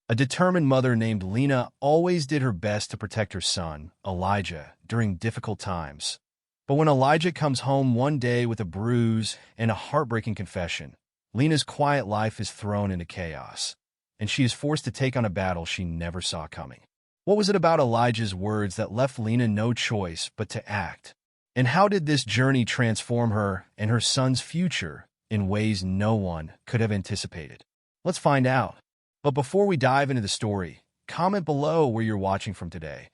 A determined mother named Lena always did her best to protect her son, Elijah, during difficult times. But when Elijah comes home one day with a bruise and a heartbreaking confession, Lena's quiet life is thrown into chaos, and she is forced to take on a battle she never saw coming. What was it about Elijah's words that left Lena no choice but to act? And how did this journey transform her and her son's future in ways no one could have anticipated? Let's find out. But before we dive into the story, comment below where you're watching from today.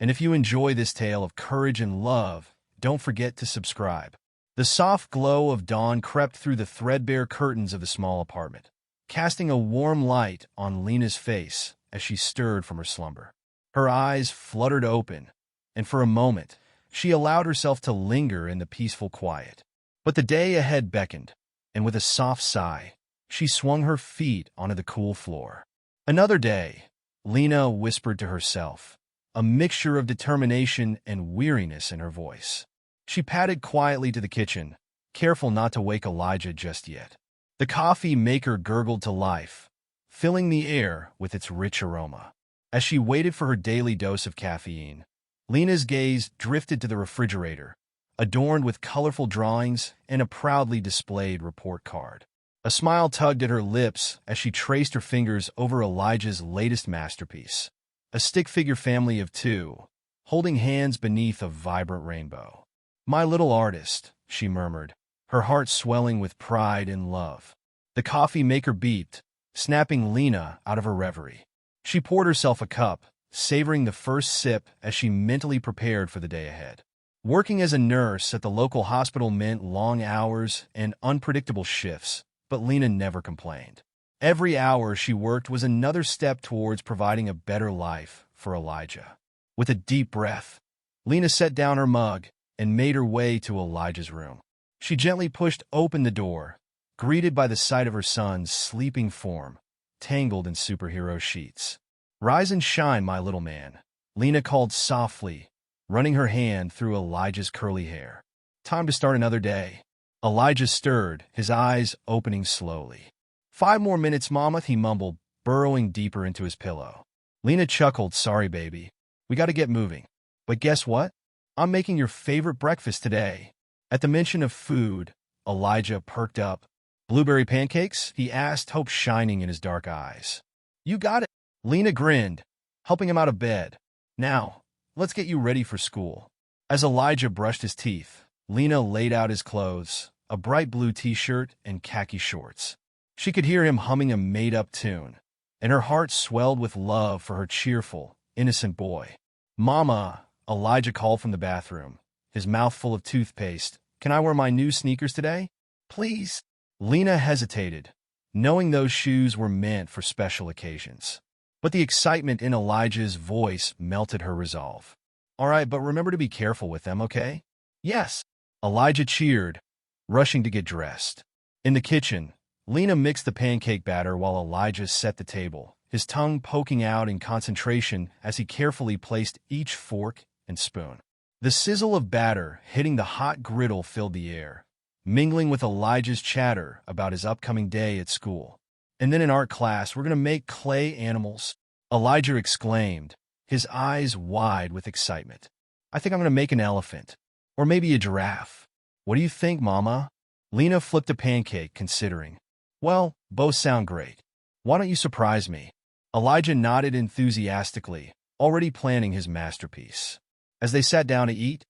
And if you enjoy this tale of courage and love, don't forget to subscribe. The soft glow of dawn crept through the threadbare curtains of the small apartment, casting a warm light on Lena's face as she stirred from her slumber. Her eyes fluttered open, and for a moment, she allowed herself to linger in the peaceful quiet. But the day ahead beckoned, and with a soft sigh, she swung her feet onto the cool floor. Another day, Lena whispered to herself, a mixture of determination and weariness in her voice. She padded quietly to the kitchen, careful not to wake Elijah just yet. The coffee maker gurgled to life, filling the air with its rich aroma. As she waited for her daily dose of caffeine, Lena's gaze drifted to the refrigerator, adorned with colorful drawings and a proudly displayed report card. A smile tugged at her lips as she traced her fingers over Elijah's latest masterpiece, a stick-figure family of two, holding hands beneath a vibrant rainbow. "My little artist," she murmured, her heart swelling with pride and love. The coffee maker beeped, snapping Lena out of her reverie. She poured herself a cup, savoring the first sip as she mentally prepared for the day ahead. Working as a nurse at the local hospital meant long hours and unpredictable shifts, but Lena never complained. Every hour she worked was another step towards providing a better life for Elijah. With a deep breath, Lena set down her mug and made her way to Elijah's room. She gently pushed open the door, greeted by the sight of her son's sleeping form, tangled in superhero sheets. "Rise and shine, my little man," Lena called softly, running her hand through Elijah's curly hair. "Time to start another day." Elijah stirred, his eyes opening slowly. "5 more minutes, Mama," he mumbled, burrowing deeper into his pillow. Lena chuckled, "Sorry, baby. We got to get moving. But guess what? I'm making your favorite breakfast today." At the mention of food, Elijah perked up. "Blueberry pancakes?" he asked, hope shining in his dark eyes. "You got it." Lena grinned, helping him out of bed. "Now, let's get you ready for school." As Elijah brushed his teeth, Lena laid out his clothes, a bright blue t-shirt and khaki shorts. She could hear him humming a made-up tune, and her heart swelled with love for her cheerful, innocent boy. "Mama," Elijah called from the bathroom, his mouth full of toothpaste, "can I wear my new sneakers today?" "Please." Lena hesitated, knowing those shoes were meant for special occasions. But the excitement in Elijah's voice melted her resolve. "All right, but remember to be careful with them, okay?" "Yes." Elijah cheered, rushing to get dressed. In the kitchen, Lena mixed the pancake batter while Elijah set the table, his tongue poking out in concentration as he carefully placed each fork and spoon. The sizzle of batter hitting the hot griddle filled the air, mingling with Elijah's chatter about his upcoming day at school. "And then in art class, we're going to make clay animals," Elijah exclaimed, his eyes wide with excitement. "I think I'm going to make an elephant. Or maybe a giraffe. What do you think, Mama?" Lena flipped a pancake, considering. "Well, both sound great. Why don't you surprise me?" Elijah nodded enthusiastically, already planning his masterpiece. As they sat down to eat,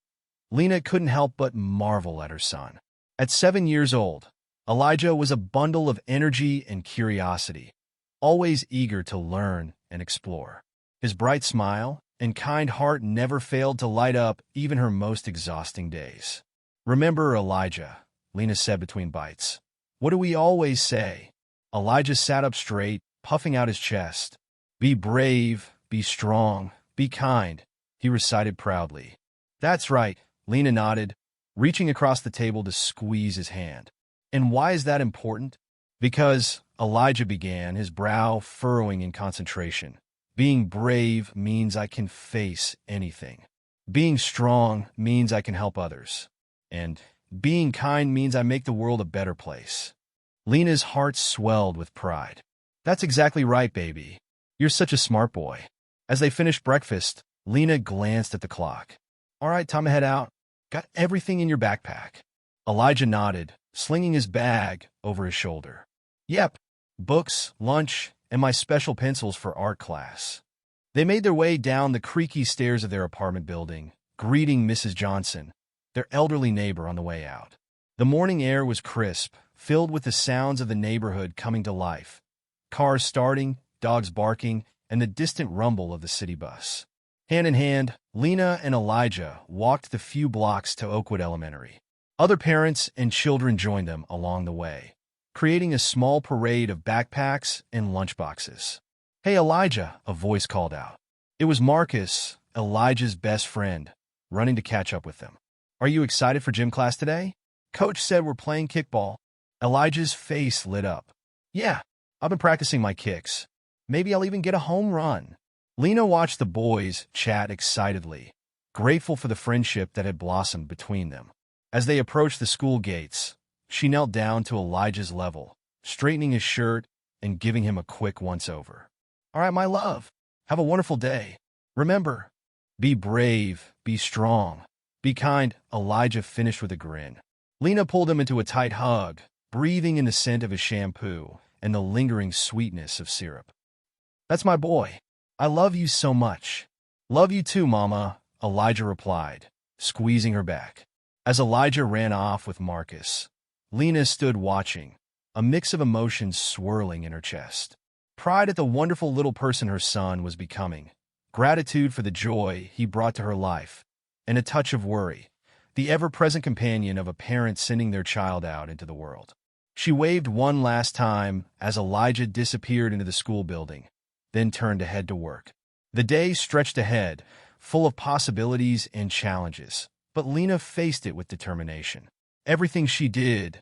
Lena couldn't help but marvel at her son. At 7 years old, Elijah was a bundle of energy and curiosity, always eager to learn and explore. His bright smile and kind heart never failed to light up even her most exhausting days. "Remember, Elijah," Lena said between bites. "What do we always say?" Elijah sat up straight, puffing out his chest. "Be brave, be strong, be kind," he recited proudly. "That's right," Lena nodded, reaching across the table to squeeze his hand. "And why is that important?" "Because," Elijah began, his brow furrowing in concentration, "being brave means I can face anything. Being strong means I can help others. And being kind means I make the world a better place." Lena's heart swelled with pride. "That's exactly right, baby. You're such a smart boy. As they finished breakfast, Lena glanced at the clock. All right, time to head out. Got everything in your backpack? Elijah nodded, slinging his bag over his shoulder. Yep, books, lunch, and my special pencils for art class. They made their way down the creaky stairs of their apartment building, greeting Mrs. Johnson, their elderly neighbor, on the way out. The morning air was crisp, filled with the sounds of the neighborhood coming to life. Cars starting, dogs barking, and the distant rumble of the city bus. Hand in hand, Lena and Elijah walked the few blocks to Oakwood Elementary. Other parents and children joined them along the way, creating a small parade of backpacks and lunchboxes. Hey, Elijah, a voice called out. It was Marcus, Elijah's best friend, running to catch up with them. Are you excited for gym class today? Coach said we're playing kickball. Elijah's face lit up. Yeah, I've been practicing my kicks. Maybe I'll even get a home run. Lena watched the boys chat excitedly, grateful for the friendship that had blossomed between them. As they approached the school gates, she knelt down to Elijah's level, straightening his shirt and giving him a quick once-over. All right, my love, have a wonderful day. Remember, be brave, be strong, be kind. Elijah finished with a grin. Lena pulled him into a tight hug, breathing in the scent of his shampoo and the lingering sweetness of syrup. That's my boy. I love you so much. Love you too, Mama, Elijah replied, squeezing her back. As Elijah ran off with Marcus, Lena stood watching, a mix of emotions swirling in her chest. Pride at the wonderful little person her son was becoming, gratitude for the joy he brought to her life, and a touch of worry, the ever-present companion of a parent sending their child out into the world. She waved one last time as Elijah disappeared into the school building, then turned to head to work. The day stretched ahead, full of possibilities and challenges, but Lena faced it with determination. Everything she did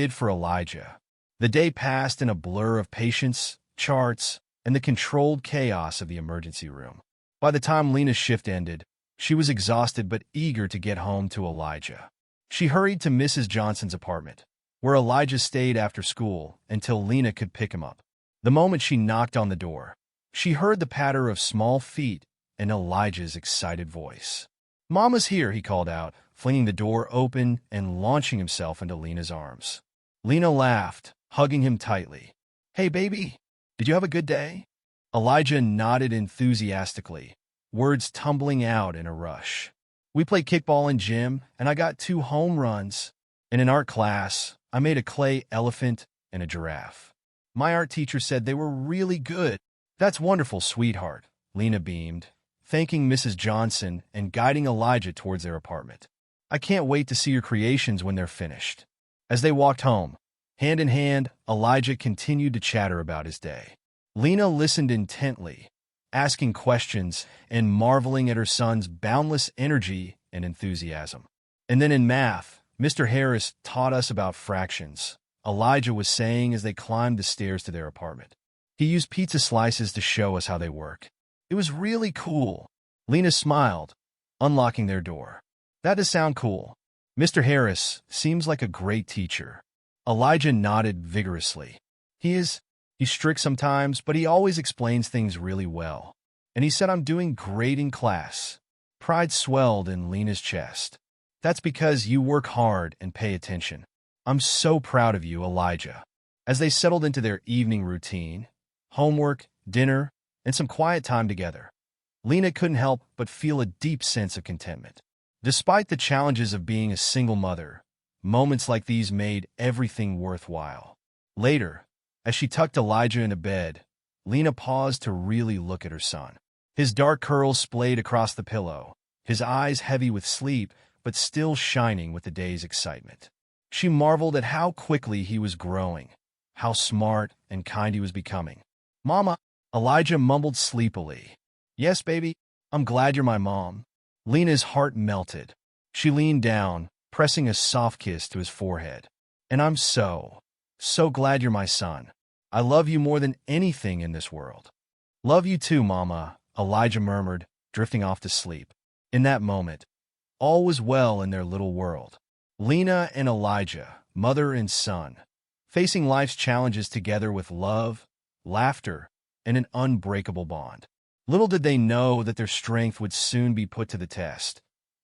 for Elijah. The day passed in a blur of patience, charts, and the controlled chaos of the emergency room. By the time Lena's shift ended, she was exhausted but eager to get home to Elijah. She hurried to Mrs. Johnson's apartment, where Elijah stayed after school until Lena could pick him up. The moment she knocked on the door, she heard the patter of small feet and Elijah's excited voice. "Mama's here," he called out, flinging the door open and launching himself into Lena's arms. Lena laughed, hugging him tightly. "Hey, baby, did you have a good day?" Elijah nodded enthusiastically, words tumbling out in a rush. "We played kickball in gym, and I got 2 home runs. And in art class, I made a clay elephant and a giraffe. My art teacher said they were really good." "That's wonderful, sweetheart," Lena beamed, thanking Mrs. Johnson and guiding Elijah towards their apartment. "I can't wait to see your creations when they're finished." As they walked home, hand in hand, Elijah continued to chatter about his day. Lena listened intently, asking questions and marveling at her son's boundless energy and enthusiasm. And then in math, Mr. Harris taught us about fractions, Elijah was saying as they climbed the stairs to their apartment. He used pizza slices to show us how they work. It was really cool. Lena smiled, unlocking their door. "That does sound cool. Mr. Harris seems like a great teacher." Elijah nodded vigorously. He's strict sometimes, but he always explains things really well. And he said I'm doing great in class. Pride swelled in Lena's chest. "That's because you work hard and pay attention. I'm so proud of you, Elijah." As they settled into their evening routine, homework, dinner, and some quiet time together, Lena couldn't help but feel a deep sense of contentment. Despite the challenges of being a single mother, moments like these made everything worthwhile. Later, as she tucked Elijah into bed, Lena paused to really look at her son. His dark curls splayed across the pillow, his eyes heavy with sleep, but still shining with the day's excitement. She marveled at how quickly he was growing, how smart and kind he was becoming. "Mama," Elijah mumbled sleepily. "Yes, baby, I'm glad you're my mom." Lena's heart melted. She leaned down, pressing a soft kiss to his forehead. "And I'm so glad you're my son. I love you more than anything in this world." "Love you too, Mama," Elijah murmured, drifting off to sleep. In that moment, all was well in their little world. Lena and Elijah, mother and son, facing life's challenges together with love, laughter, and an unbreakable bond. Little did they know that their strength would soon be put to the test,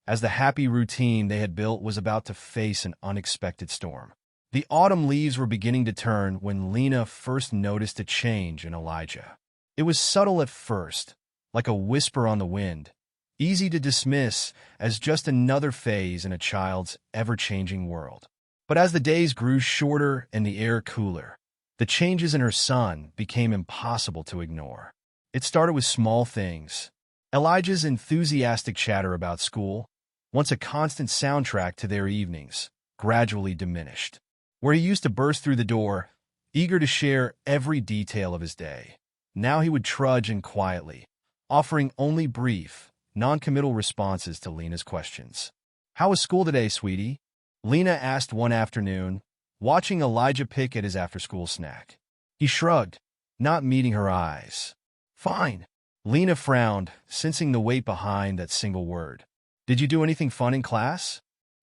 as the happy routine they had built was about to face an unexpected storm. The autumn leaves were beginning to turn when Lena first noticed a change in Elijah. It was subtle at first, like a whisper on the wind, easy to dismiss as just another phase in a child's ever-changing world. But as the days grew shorter and the air cooler, the changes in her son became impossible to ignore. It started with small things. Elijah's enthusiastic chatter about school, once a constant soundtrack to their evenings, gradually diminished. Where he used to burst through the door, eager to share every detail of his day, now he would trudge in quietly, offering only brief, non-committal responses to Lena's questions. "How was school today, sweetie?" Lena asked one afternoon, watching Elijah pick at his after-school snack. He shrugged, not meeting her eyes. "Fine." Lena frowned, sensing the weight behind that single word. "Did you do anything fun in class?"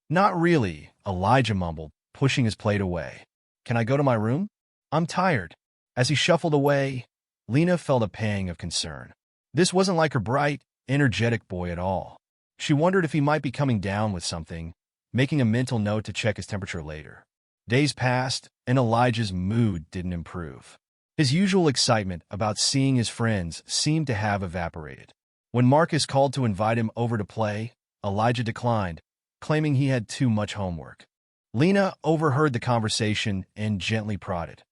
"Not really," Elijah mumbled, pushing his plate away. "Can I go to my room? I'm tired." As he shuffled away, Lena felt a pang of concern. This wasn't like her bright, energetic boy at all. She wondered if he might be coming down with something, making a mental note to check his temperature later. Days passed, and Elijah's mood didn't improve. His usual excitement about seeing his friends seemed to have evaporated. When Marcus called to invite him over to play, Elijah declined, claiming he had too much homework. Lena overheard the conversation and gently prodded.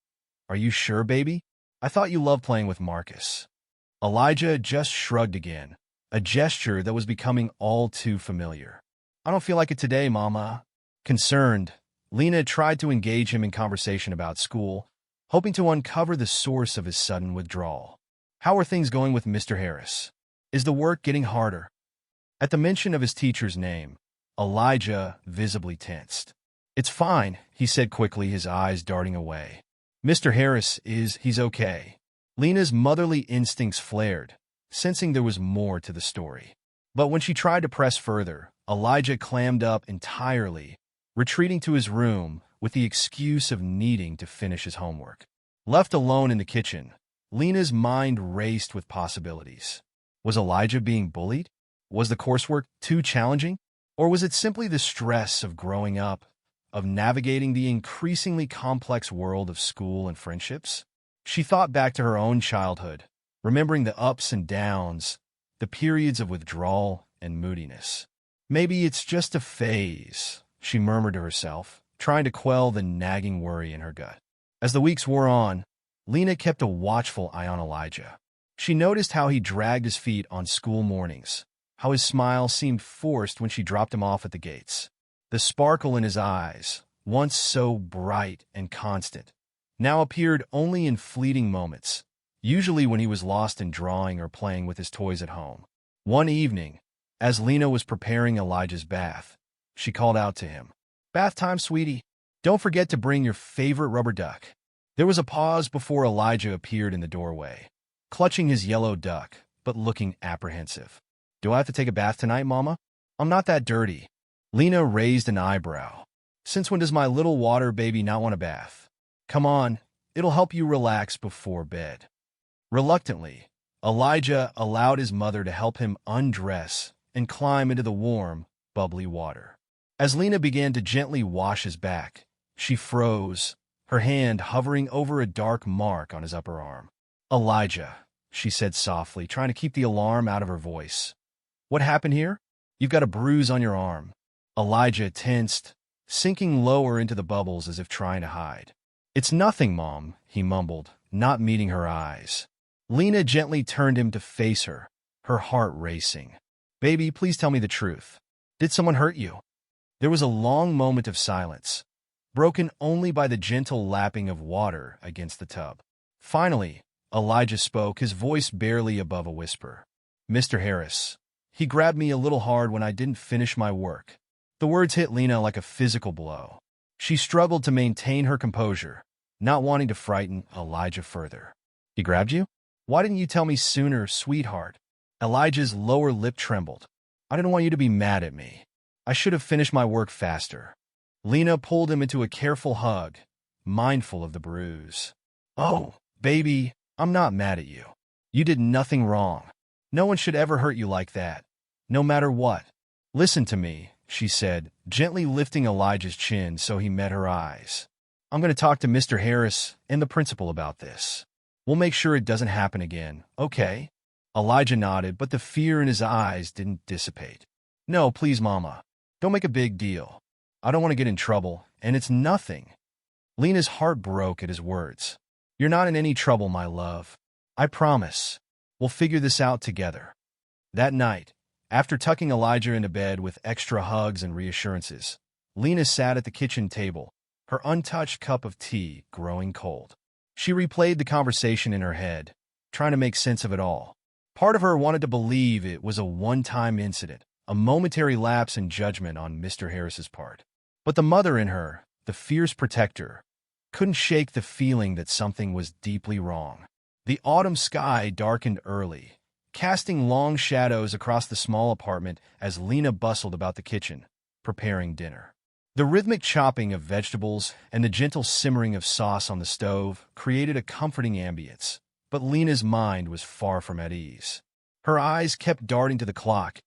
"Are you sure, baby? I thought you loved playing with Marcus." Elijah just shrugged again, a gesture that was becoming all too familiar. "I don't feel like it today, Mama." Concerned, Lena tried to engage him in conversation about school, hoping to uncover the source of his sudden withdrawal. "How are things going with Mr. Harris? Is the work getting harder?" At the mention of his teacher's name, Elijah visibly tensed. "It's fine," he said quickly, his eyes darting away. "Mr. Harris he's okay." Lena's motherly instincts flared, sensing there was more to the story. But when she tried to press further, Elijah clammed up entirely, retreating to his room with the excuse of needing to finish his homework. Left alone in the kitchen, Lena's mind raced with possibilities. Was Elijah being bullied? Was the coursework too challenging? Or was it simply the stress of growing up, of navigating the increasingly complex world of school and friendships? She thought back to her own childhood, remembering the ups and downs, the periods of withdrawal and moodiness. "Maybe it's just a phase," she murmured to herself, trying to quell the nagging worry in her gut. As the weeks wore on, Lena kept a watchful eye on Elijah. She noticed how he dragged his feet on school mornings, how his smile seemed forced when she dropped him off at the gates. The sparkle in his eyes, once so bright and constant, now appeared only in fleeting moments, usually when he was lost in drawing or playing with his toys at home. One evening, as Lena was preparing Elijah's bath, she called out to him, "Bath time, sweetie. Don't forget to bring your favorite rubber duck." There was a pause before Elijah appeared in the doorway, clutching his yellow duck, but looking apprehensive. "Do I have to take a bath tonight, Mama? I'm not that dirty." Lena raised an eyebrow. "Since when does my little water baby not want a bath? Come on, it'll help you relax before bed." Reluctantly, Elijah allowed his mother to help him undress and climb into the warm, bubbly water. As Lena began to gently wash his back, she froze, her hand hovering over a dark mark on his upper arm. "Elijah," she said softly, trying to keep the alarm out of her voice. "What happened here? You've got a bruise on your arm." Elijah tensed, sinking lower into the bubbles as if trying to hide. "It's nothing, Mom," he mumbled, not meeting her eyes. Lena gently turned him to face her, her heart racing. "Baby, please tell me the truth. Did someone hurt you?" There was a long moment of silence, broken only by the gentle lapping of water against the tub. Finally, Elijah spoke, his voice barely above a whisper. "Mr. Harris. He grabbed me a little hard when I didn't finish my work." The words hit Lena like a physical blow. She struggled to maintain her composure, not wanting to frighten Elijah further. "He grabbed you? Why didn't you tell me sooner, sweetheart?" Elijah's lower lip trembled. "I didn't want you to be mad at me. I should have finished my work faster." Lena pulled him into a careful hug, mindful of the bruise. "Oh, baby, I'm not mad at you. You did nothing wrong. No one should ever hurt you like that, no matter what. Listen to me, she said, gently lifting Elijah's chin so he met her eyes. I'm going to talk to Mr. Harris and the principal about this. We'll make sure it doesn't happen again, okay? Elijah nodded, but the fear in his eyes didn't dissipate. No, please, Mama. Don't make a big deal. I don't want to get in trouble, and it's nothing. Lena's heart broke at his words. You're not in any trouble, my love. I promise. We'll figure this out together. That night, after tucking Elijah into bed with extra hugs and reassurances, Lena sat at the kitchen table, her untouched cup of tea growing cold. She replayed the conversation in her head, trying to make sense of it all. Part of her wanted to believe it was a one-time incident, a momentary lapse in judgment on Mr. Harris's part. But the mother in her, the fierce protector, couldn't shake the feeling that something was deeply wrong. The autumn sky darkened early, casting long shadows across the small apartment as Lena bustled about the kitchen, preparing dinner. The rhythmic chopping of vegetables and the gentle simmering of sauce on the stove created a comforting ambience, but Lena's mind was far from at ease. Her eyes kept darting to the clock,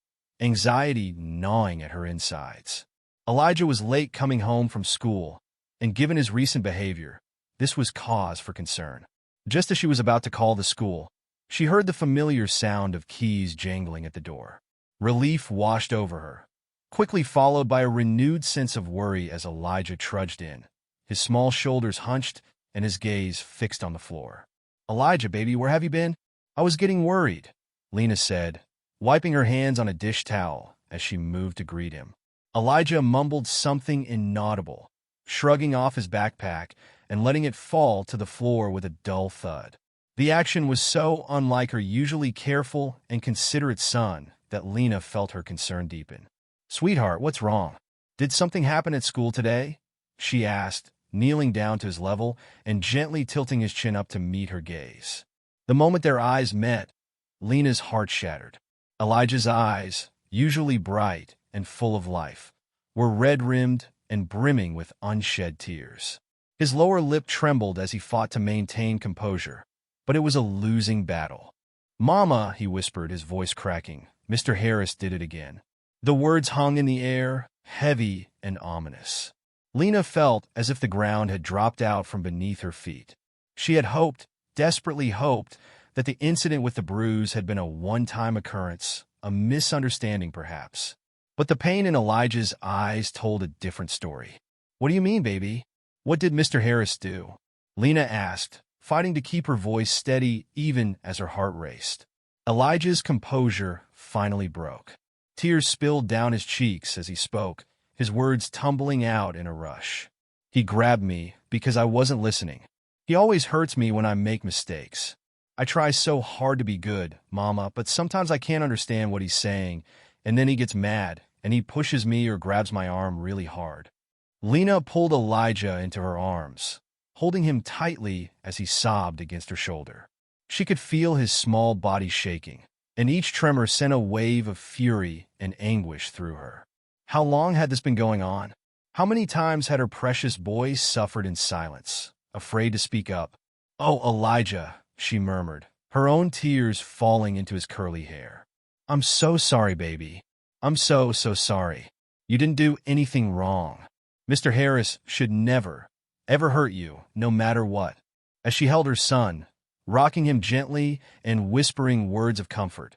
anxiety gnawing at her insides. Elijah was late coming home from school, and given his recent behavior, this was cause for concern. Just as she was about to call the school, she heard the familiar sound of keys jangling at the door. Relief washed over her, quickly followed by a renewed sense of worry as Elijah trudged in, his small shoulders hunched and his gaze fixed on the floor. Elijah, baby, where have you been? I was getting worried, Lena said, wiping her hands on a dish towel as she moved to greet him. Elijah mumbled something inaudible, shrugging off his backpack and letting it fall to the floor with a dull thud. The action was so unlike her usually careful and considerate son that Lena felt her concern deepen. Sweetheart, what's wrong? Did something happen at school today? She asked, kneeling down to his level and gently tilting his chin up to meet her gaze. The moment their eyes met, Lena's heart shattered. Elijah's eyes, usually bright and full of life, were red-rimmed and brimming with unshed tears. His lower lip trembled as he fought to maintain composure, but it was a losing battle. Mama, he whispered, his voice cracking. Mr. Harris did it again. The words hung in the air, heavy and ominous. Lena felt as if the ground had dropped out from beneath her feet. She had hoped, desperately hoped, that the incident with the bruise had been a one-time occurrence, a misunderstanding perhaps. But the pain in Elijah's eyes told a different story. What do you mean, baby? What did Mr. Harris do? Lena asked, fighting to keep her voice steady even as her heart raced. Elijah's composure finally broke. Tears spilled down his cheeks as he spoke, his words tumbling out in a rush. He grabbed me because I wasn't listening. He always hurts me when I make mistakes. I try so hard to be good, Mama, but sometimes I can't understand what he's saying, and then he gets mad, and he pushes me or grabs my arm really hard. Lena pulled Elijah into her arms, holding him tightly as he sobbed against her shoulder. She could feel his small body shaking, and each tremor sent a wave of fury and anguish through her. How long had this been going on? How many times had her precious boy suffered in silence, afraid to speak up? Oh, Elijah, she murmured, her own tears falling into his curly hair. I'm so sorry, baby. I'm so sorry. You didn't do anything wrong. Mr. Harris should never, ever hurt you, no matter what. As she held her son, rocking him gently and whispering words of comfort,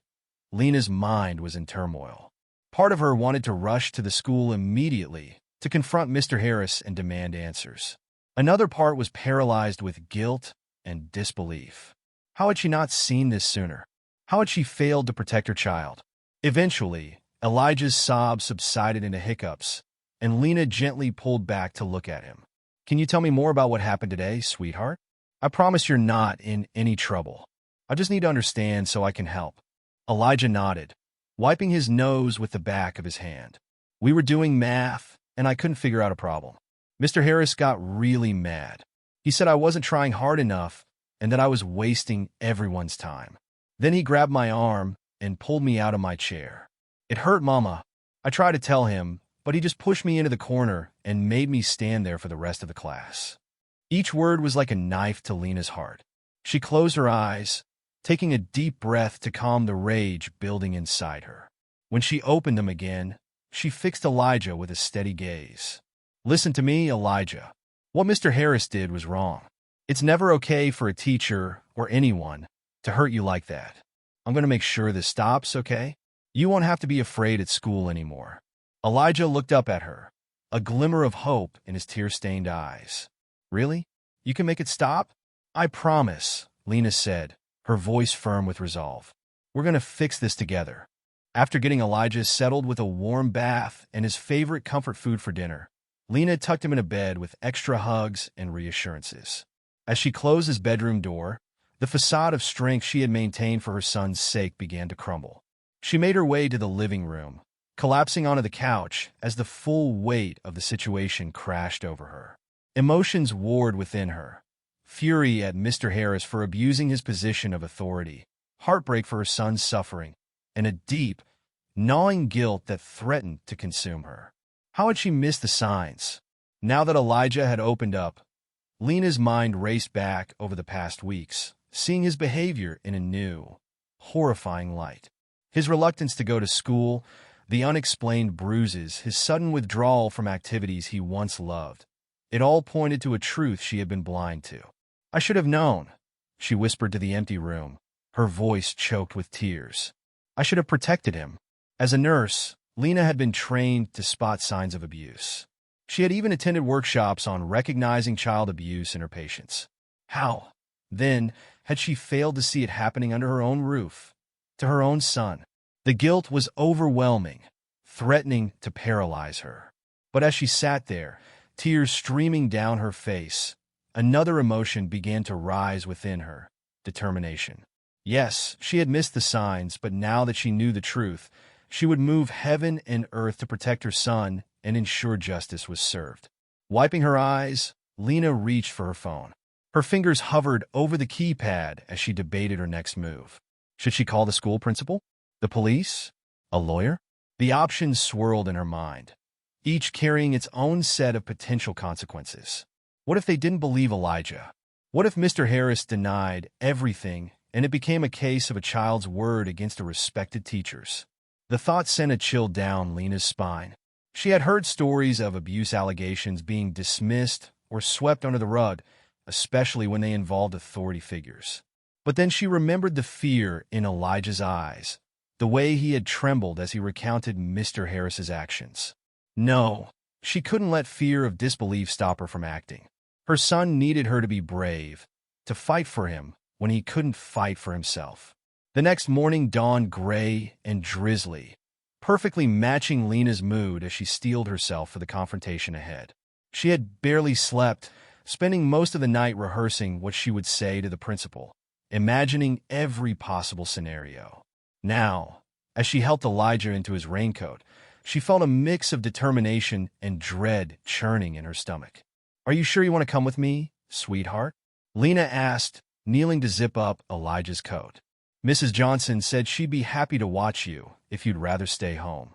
Lena's mind was in turmoil. Part of her wanted to rush to the school immediately to confront Mr. Harris and demand answers. Another part was paralyzed with guilt and disbelief. How had she not seen this sooner? How had she failed to protect her child? Eventually, Elijah's sobs subsided into hiccups, and Lena gently pulled back to look at him. Can you tell me more about what happened today, sweetheart? I promise you're not in any trouble. I just need to understand so I can help. Elijah nodded, wiping his nose with the back of his hand. We were doing math, and I couldn't figure out a problem. Mr. Harris got really mad. He said I wasn't trying hard enough and that I was wasting everyone's time. Then he grabbed my arm and pulled me out of my chair. It hurt, Mama. I tried to tell him, but he just pushed me into the corner and made me stand there for the rest of the class. Each word was like a knife to Lena's heart. She closed her eyes, taking a deep breath to calm the rage building inside her. When she opened them again, she fixed Elijah with a steady gaze. "Listen to me, Elijah. What Mr. Harris did was wrong. It's never okay for a teacher or anyone to hurt you like that. I'm going to make sure this stops, okay? You won't have to be afraid at school anymore." Elijah looked up at her, a glimmer of hope in his tear-stained eyes. "Really? You can make it stop?" "I promise," Lena said, her voice firm with resolve. "We're going to fix this together." After getting Elijah settled with a warm bath and his favorite comfort food for dinner, Lena tucked him in a bed with extra hugs and reassurances. As she closed his bedroom door, the facade of strength she had maintained for her son's sake began to crumble. She made her way to the living room, collapsing onto the couch as the full weight of the situation crashed over her. Emotions warred within her: fury at Mr. Harris for abusing his position of authority, heartbreak for her son's suffering, and a deep, gnawing guilt that threatened to consume her. How had she missed the signs? Now that Elijah had opened up, Lena's mind raced back over the past weeks, seeing his behavior in a new, horrifying light. His reluctance to go to school, the unexplained bruises, his sudden withdrawal from activities he once loved. It all pointed to a truth she had been blind to. "I should have known," she whispered to the empty room, her voice choked with tears. "I should have protected him." As a nurse, Lena had been trained to spot signs of abuse. She had even attended workshops on recognizing child abuse in her patients. How, then, had she failed to see it happening under her own roof, to her own son? The guilt was overwhelming, threatening to paralyze her. But as she sat there, tears streaming down her face, another emotion began to rise within her: determination. Yes, she had missed the signs, but now that she knew the truth, she would move heaven and earth to protect her son and ensure justice was served. Wiping her eyes, Lena reached for her phone. Her fingers hovered over the keypad as she debated her next move. Should she call the school principal? The police? A lawyer? The options swirled in her mind, each carrying its own set of potential consequences. What if they didn't believe Elijah? What if Mr. Harris denied everything and it became a case of a child's word against a respected teacher's? The thought sent a chill down Lena's spine. She had heard stories of abuse allegations being dismissed or swept under the rug, especially when they involved authority figures. But then she remembered the fear in Elijah's eyes, the way he had trembled as he recounted Mr. Harris's actions. No, she couldn't let fear of disbelief stop her from acting. Her son needed her to be brave, to fight for him when he couldn't fight for himself. The next morning dawned gray and drizzly, perfectly matching Lena's mood as she steeled herself for the confrontation ahead. She had barely slept, spending most of the night rehearsing what she would say to the principal, imagining every possible scenario. Now, as she helped Elijah into his raincoat, she felt a mix of determination and dread churning in her stomach. "Are you sure you want to come with me, sweetheart?" Lena asked, kneeling to zip up Elijah's coat. "Mrs. Johnson said she'd be happy to watch you if you'd rather stay home."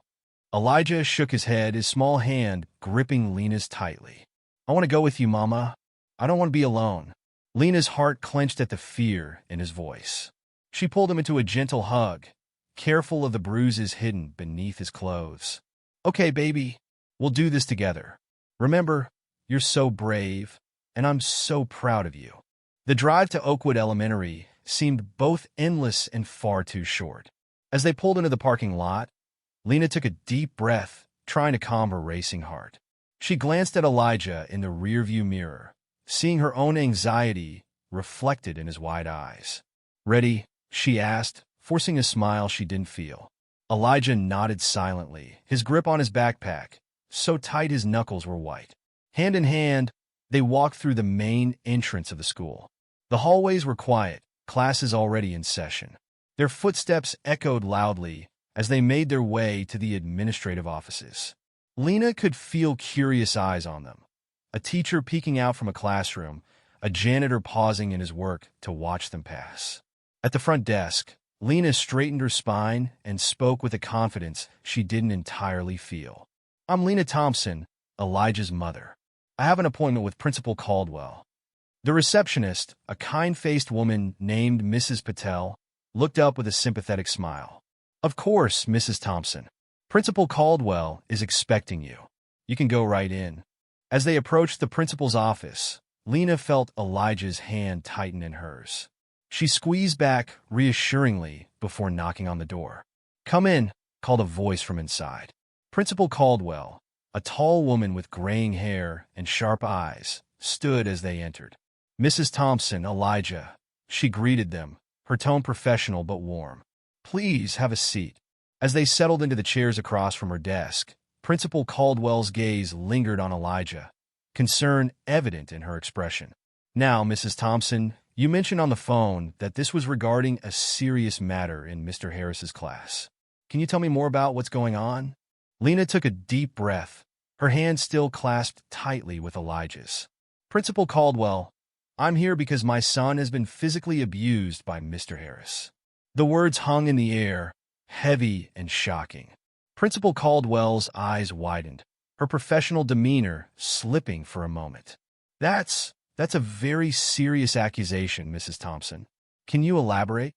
Elijah shook his head, his small hand gripping Lena's tightly. "I want to go with you, Mama. I don't want to be alone." Lena's heart clenched at the fear in his voice. She pulled him into a gentle hug, careful of the bruises hidden beneath his clothes. "Okay, baby, we'll do this together. Remember, you're so brave, and I'm so proud of you." The drive to Oakwood Elementary seemed both endless and far too short. As they pulled into the parking lot, Lena took a deep breath, trying to calm her racing heart. She glanced at Elijah in the rearview mirror, seeing her own anxiety reflected in his wide eyes. "Ready?" she asked, forcing a smile she didn't feel. Elijah nodded silently, his grip on his backpack, so tight his knuckles were white. Hand in hand, they walked through the main entrance of the school. The hallways were quiet, classes already in session. Their footsteps echoed loudly as they made their way to the administrative offices. Lena could feel curious eyes on them. A teacher peeking out from a classroom, a janitor pausing in his work to watch them pass. At the front desk, Lena straightened her spine and spoke with a confidence she didn't entirely feel. "I'm Lena Thompson, Elijah's mother. I have an appointment with Principal Caldwell." The receptionist, a kind-faced woman named Mrs. Patel, looked up with a sympathetic smile. "Of course, Mrs. Thompson. Principal Caldwell is expecting you. You can go right in." As they approached the principal's office, Lena felt Elijah's hand tighten in hers. She squeezed back reassuringly before knocking on the door. "Come in," called a voice from inside. Principal Caldwell, a tall woman with graying hair and sharp eyes, stood as they entered. "Mrs. Thompson, Elijah," she greeted them, her tone professional but warm. "Please have a seat." As they settled into the chairs across from her desk, Principal Caldwell's gaze lingered on Elijah, concern evident in her expression. "Now, Mrs. Thompson, you mentioned on the phone that this was regarding a serious matter in Mr. Harris's class. Can you tell me more about what's going on?" Lena took a deep breath, her hand still clasped tightly with Elijah's. "Principal Caldwell, I'm here because my son has been physically abused by Mr. Harris." The words hung in the air, heavy and shocking. Principal Caldwell's eyes widened, her professional demeanor slipping for a moment. That's a very serious accusation, Mrs. Thompson. Can you elaborate?"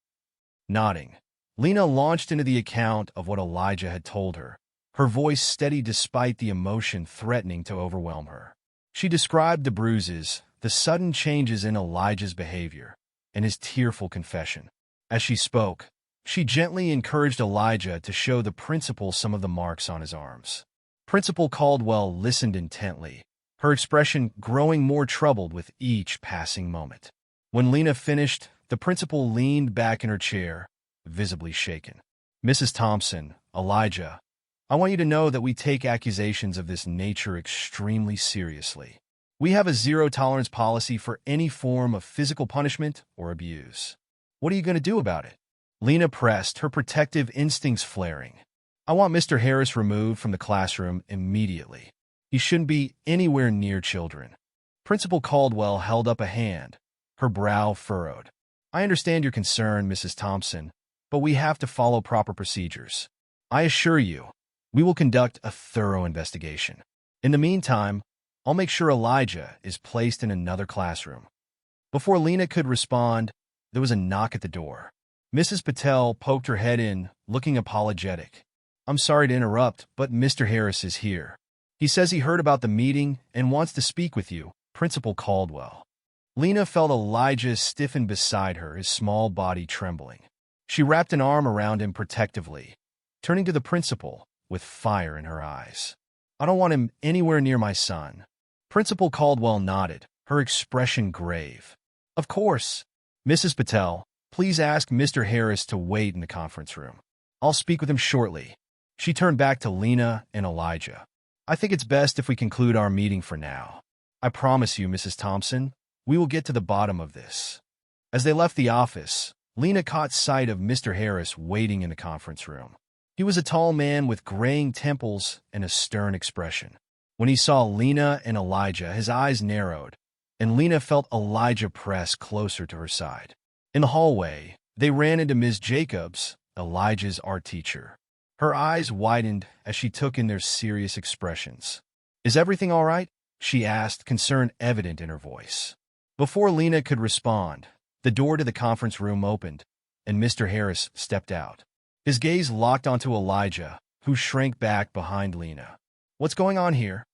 Nodding, Lena launched into the account of what Elijah had told her, her voice steady despite the emotion threatening to overwhelm her. She described the bruises, the sudden changes in Elijah's behavior, and his tearful confession. As she spoke, she gently encouraged Elijah to show the principal some of the marks on his arms. Principal Caldwell listened intently, her expression growing more troubled with each passing moment. When Lena finished, the principal leaned back in her chair, visibly shaken. "Mrs. Thompson, Elijah, I want you to know that we take accusations of this nature extremely seriously. We have a zero-tolerance policy for any form of physical punishment or abuse. What are you going to do about it?" Lena pressed, her protective instincts flaring. "I want Mr. Harris removed from the classroom immediately. He shouldn't be anywhere near children." Principal Caldwell held up a hand, her brow furrowed. "I understand your concern, Mrs. Thompson, but we have to follow proper procedures. I assure you, we will conduct a thorough investigation. In the meantime, I'll make sure Elijah is placed in another classroom." Before Lena could respond, there was a knock at the door. Mrs. Patel poked her head in, looking apologetic. "I'm sorry to interrupt, but Mr. Harris is here. He says he heard about the meeting and wants to speak with you, Principal Caldwell." Lena felt Elijah stiffen beside her, his small body trembling. She wrapped an arm around him protectively, turning to the principal with fire in her eyes. "I don't want him anywhere near my son." Principal Caldwell nodded, her expression grave. "Of course. Mrs. Patel, please ask Mr. Harris to wait in the conference room. I'll speak with him shortly." She turned back to Lena and Elijah. "I think it's best if we conclude our meeting for now. I promise you, Mrs. Thompson, we will get to the bottom of this." As they left the office, Lena caught sight of Mr. Harris waiting in the conference room. He was a tall man with graying temples and a stern expression. When he saw Lena and Elijah, his eyes narrowed, and Lena felt Elijah press closer to her side. In the hallway, they ran into Ms. Jacobs, Elijah's art teacher. Her eyes widened as she took in their serious expressions. "Is everything all right?" she asked, concern evident in her voice. Before Lena could respond, the door to the conference room opened, and Mr. Harris stepped out. His gaze locked onto Elijah, who shrank back behind Lena. "What's going on here?"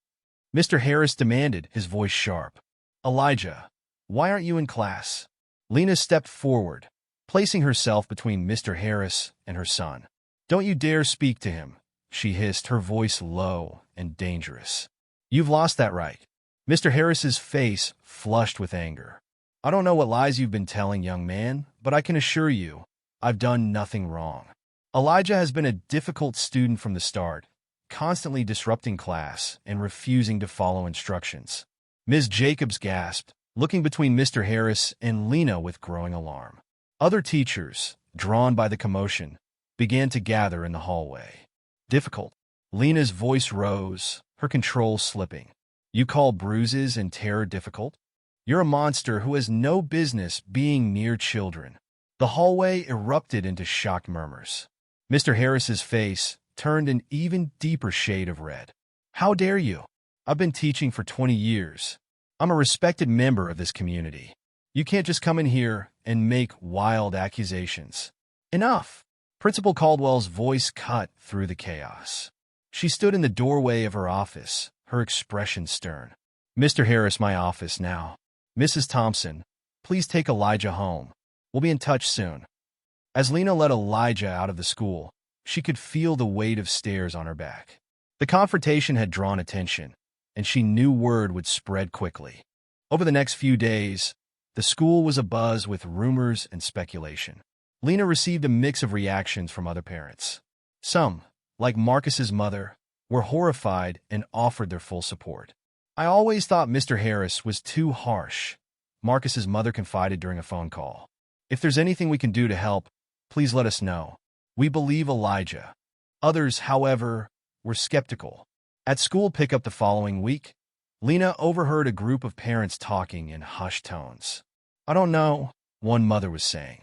Mr. Harris demanded, his voice sharp. "Elijah, why aren't you in class?" Lena stepped forward, placing herself between Mr. Harris and her son. "Don't you dare speak to him," she hissed, her voice low and dangerous. "You've lost that right." Mr. Harris's face flushed with anger. "I don't know what lies you've been telling, young man, but I can assure you, I've done nothing wrong. Elijah has been a difficult student from the start, constantly disrupting class and refusing to follow instructions." Ms. Jacobs gasped, looking between Mr. Harris and Lena with growing alarm. Other teachers, drawn by the commotion, began to gather in the hallway. "Difficult." Lena's voice rose, her control slipping. "You call bruises and terror difficult? You're a monster who has no business being near children." The hallway erupted into shocked murmurs. Mr. Harris's face turned an even deeper shade of red. "How dare you? I've been teaching for 20 years. I'm a respected member of this community. You can't just come in here and make wild accusations. Enough! Principal Caldwell's voice cut through the chaos. She stood in the doorway of her office, her expression stern. Mr. Harris, my office now. Mrs. Thompson, please take Elijah home. We'll be in touch soon. As Lena let Elijah out of the school, she could feel the weight of stares on her back. The confrontation had drawn attention, and she knew word would spread quickly. Over the next few days, the school was abuzz with rumors and speculation. Lena received a mix of reactions from other parents. Some, like Marcus's mother, were horrified and offered their full support. I always thought Mr. Harris was too harsh, Marcus's mother confided during a phone call. If there's anything we can do to help, please let us know. We believe Elijah. Others, however, were skeptical. At school pickup the following week, Lena overheard a group of parents talking in hushed tones. I don't know, one mother was saying.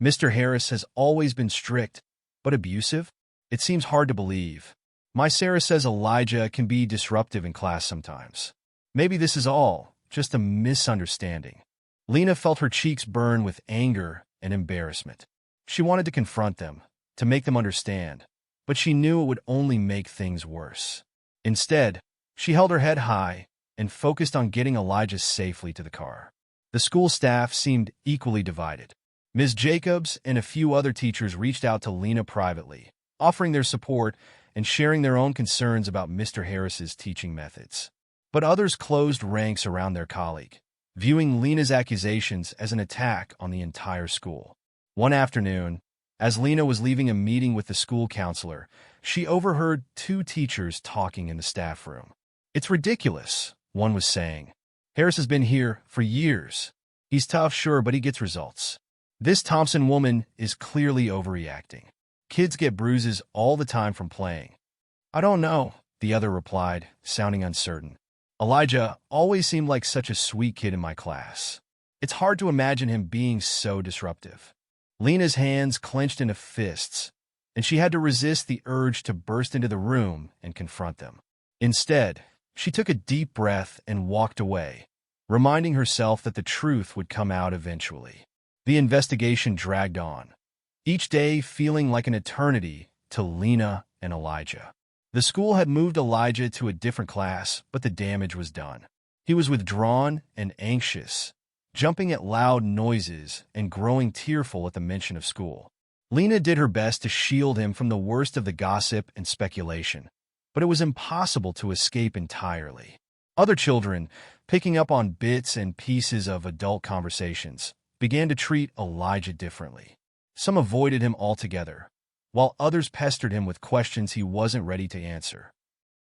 Mr. Harris has always been strict, but abusive? It seems hard to believe. My Sarah says Elijah can be disruptive in class sometimes. Maybe this is all just a misunderstanding. Lena felt her cheeks burn with anger and embarrassment. She wanted to confront them, to make them understand, but she knew it would only make things worse. Instead, she held her head high and focused on getting Elijah safely to the car. The school staff seemed equally divided. Ms. Jacobs and a few other teachers reached out to Lena privately, offering their support and sharing their own concerns about Mr. Harris's teaching methods. But others closed ranks around their colleague, viewing Lena's accusations as an attack on the entire school. One afternoon, as Lena was leaving a meeting with the school counselor, she overheard two teachers talking in the staff room. It's ridiculous, one was saying. Harris has been here for years. He's tough, sure, but he gets results. This Thompson woman is clearly overreacting. Kids get bruises all the time from playing. I don't know, the other replied, sounding uncertain. Elijah always seemed like such a sweet kid in my class. It's hard to imagine him being so disruptive. Lena's hands clenched into fists, and she had to resist the urge to burst into the room and confront them. Instead, she took a deep breath and walked away, reminding herself that the truth would come out eventually. The investigation dragged on, each day feeling like an eternity to Lena and Elijah. The school had moved Elijah to a different class, but the damage was done. He was withdrawn and anxious, jumping at loud noises and growing tearful at the mention of school. Lena did her best to shield him from the worst of the gossip and speculation, but it was impossible to escape entirely. Other children, picking up on bits and pieces of adult conversations, began to treat Elijah differently. Some avoided him altogether, while others pestered him with questions he wasn't ready to answer.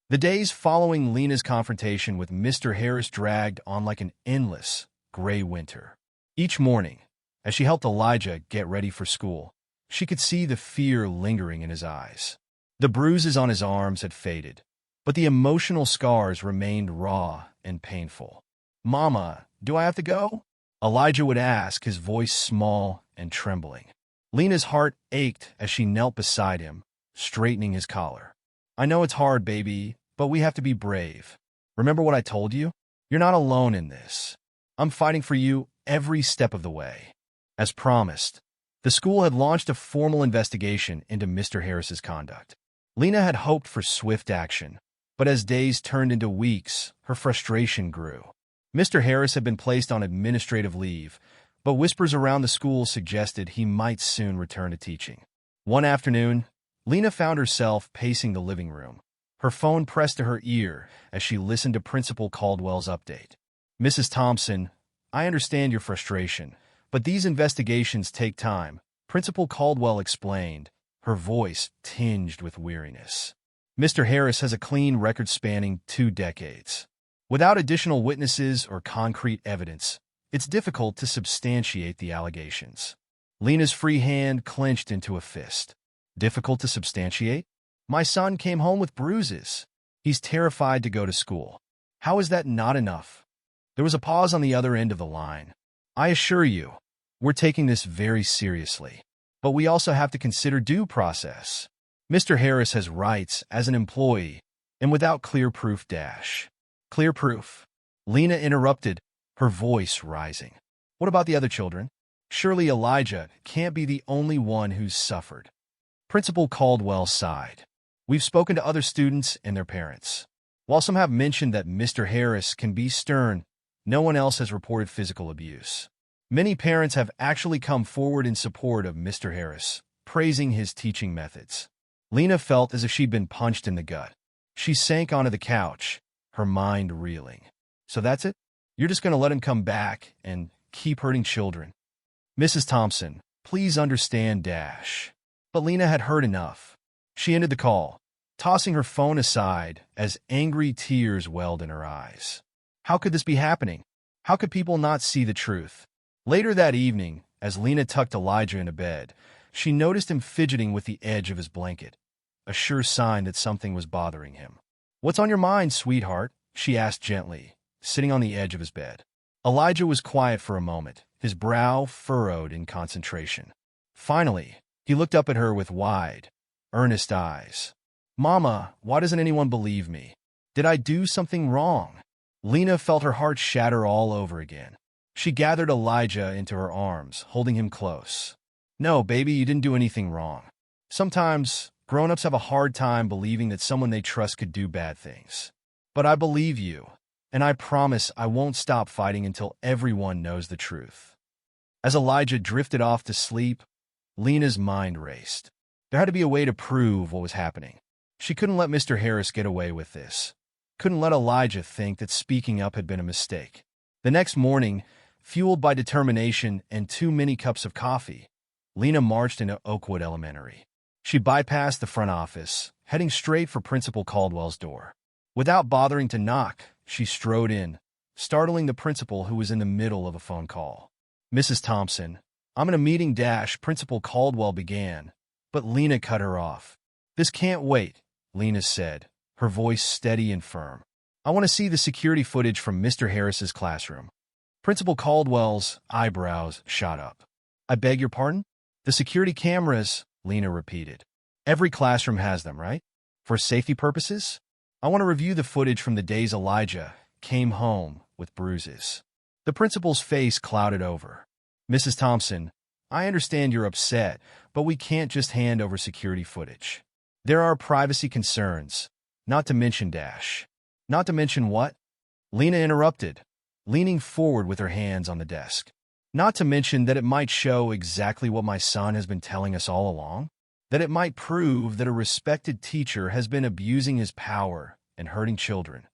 The days following Lena's confrontation with Mr. Harris dragged on like an endless, gray winter. Each morning, as she helped Elijah get ready for school, she could see the fear lingering in his eyes. The bruises on his arms had faded, but the emotional scars remained raw and painful. Mama, do I have to go? Elijah would ask, his voice small and trembling. Lena's heart ached as she knelt beside him, straightening his collar. I know it's hard, baby, but we have to be brave. Remember what I told you? You're not alone in this. I'm fighting for you every step of the way. As promised, the school had launched a formal investigation into Mr. Harris's conduct. Lena had hoped for swift action, but as days turned into weeks, her frustration grew. Mr. Harris had been placed on administrative leave, but whispers around the school suggested he might soon return to teaching. One afternoon, Lena found herself pacing the living room, her phone pressed to her ear as she listened to Principal Caldwell's update. Mrs. Thompson, I understand your frustration, but these investigations take time, Principal Caldwell explained, her voice tinged with weariness. Mr. Harris has a clean record spanning 2 decades. Without additional witnesses or concrete evidence, it's difficult to substantiate the allegations. Lena's free hand clenched into a fist. Difficult to substantiate? My son came home with bruises. He's terrified to go to school. How is that not enough? There was a pause on the other end of the line. I assure you, we're taking this very seriously. But we also have to consider due process. Mr. Harris has rights as an employee, and without clear proof. Clear proof. Lena interrupted, her voice rising. What about the other children? Surely Elijah can't be the only one who's suffered. Principal Caldwell sighed. We've spoken to other students and their parents. While some have mentioned that Mr. Harris can be stern, no one else has reported physical abuse. Many parents have actually come forward in support of Mr. Harris, praising his teaching methods. Lena felt as if she'd been punched in the gut. She sank onto the couch, her mind reeling. So that's it? You're just going to let him come back and keep hurting children? Mrs. Thompson, please understand, Dash. But Lena had heard enough. She ended the call, tossing her phone aside as angry tears welled in her eyes. How could this be happening? How could people not see the truth? Later that evening, as Lena tucked Elijah into bed, she noticed him fidgeting with the edge of his blanket, a sure sign that something was bothering him. What's on your mind, sweetheart? She asked gently, sitting on the edge of his bed. Elijah was quiet for a moment, his brow furrowed in concentration. Finally, he looked up at her with wide, earnest eyes. Mama, why doesn't anyone believe me? Did I do something wrong? Lena felt her heart shatter all over again. She gathered Elijah into her arms, holding him close. No, baby, you didn't do anything wrong. Sometimes, grown-ups have a hard time believing that someone they trust could do bad things. But I believe you, and I promise I won't stop fighting until everyone knows the truth. As Elijah drifted off to sleep, Lena's mind raced. There had to be a way to prove what was happening. She couldn't let Mr. Harris get away with this. Couldn't let Elijah think that speaking up had been a mistake. The next morning, fueled by determination and too many cups of coffee, Lena marched into Oakwood Elementary. She bypassed the front office, heading straight for Principal Caldwell's door. Without bothering to knock, she strode in, startling the principal who was in the middle of a phone call. Mrs. Thompson, I'm in a meeting, Principal Caldwell began, but Lena cut her off. This can't wait, Lena said, her voice steady and firm. I want to see the security footage from Mr. Harris's classroom. Principal Caldwell's eyebrows shot up. I beg your pardon? The security cameras, Lena repeated. Every classroom has them, right? For safety purposes? I want to review the footage from the days Elijah came home with bruises. The principal's face clouded over. Mrs. Thompson, I understand you're upset, but we can't just hand over security footage. There are privacy concerns, not to mention Dash. Not to mention what? Lena interrupted, leaning forward with her hands on the desk. Not to mention that it might show exactly what my son has been telling us all along? That it might prove that a respected teacher has been abusing his power and hurting children.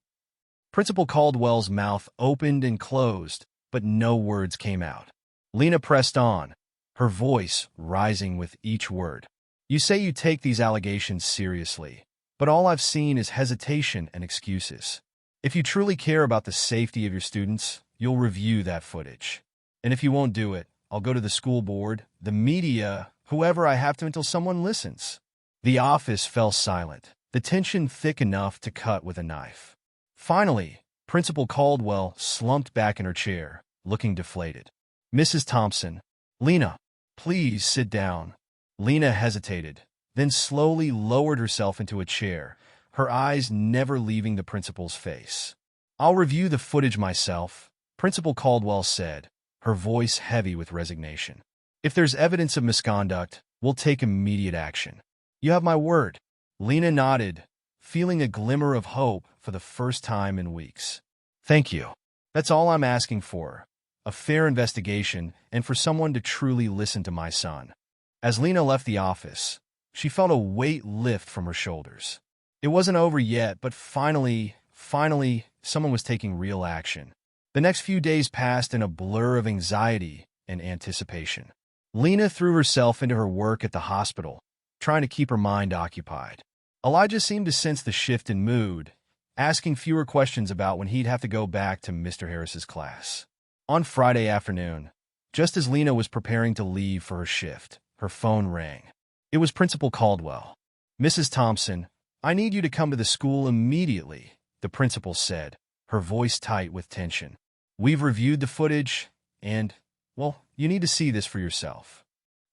Principal Caldwell's mouth opened and closed, but no words came out. Lena pressed on, her voice rising with each word. You say you take these allegations seriously, but all I've seen is hesitation and excuses. If you truly care about the safety of your students, you'll review that footage. And if you won't do it, I'll go to the school board, the media, whoever I have to until someone listens. The office fell silent, the tension thick enough to cut with a knife. Finally, Principal Caldwell slumped back in her chair, looking deflated. Mrs. Thompson, Lena, please sit down. Lena hesitated, then slowly lowered herself into a chair, her eyes never leaving the principal's face. I'll review the footage myself, Principal Caldwell said, her voice heavy with resignation. If there's evidence of misconduct, we'll take immediate action. You have my word. Lena nodded, feeling a glimmer of hope for the first time in weeks. Thank you. That's all I'm asking for. A fair investigation and for someone to truly listen to my son. As Lena left the office, she felt a weight lift from her shoulders. It wasn't over yet, but finally, someone was taking real action. The next few days passed in a blur of anxiety and anticipation. Lena threw herself into her work at the hospital, trying to keep her mind occupied. Elijah seemed to sense the shift in mood, asking fewer questions about when he'd have to go back to Mr. Harris's class. On Friday afternoon, just as Lena was preparing to leave for her shift, her phone rang. It was Principal Caldwell. Mrs. Thompson, I need you to come to the school immediately, the principal said, her voice tight with tension. We've reviewed the footage, and, well, you need to see this for yourself.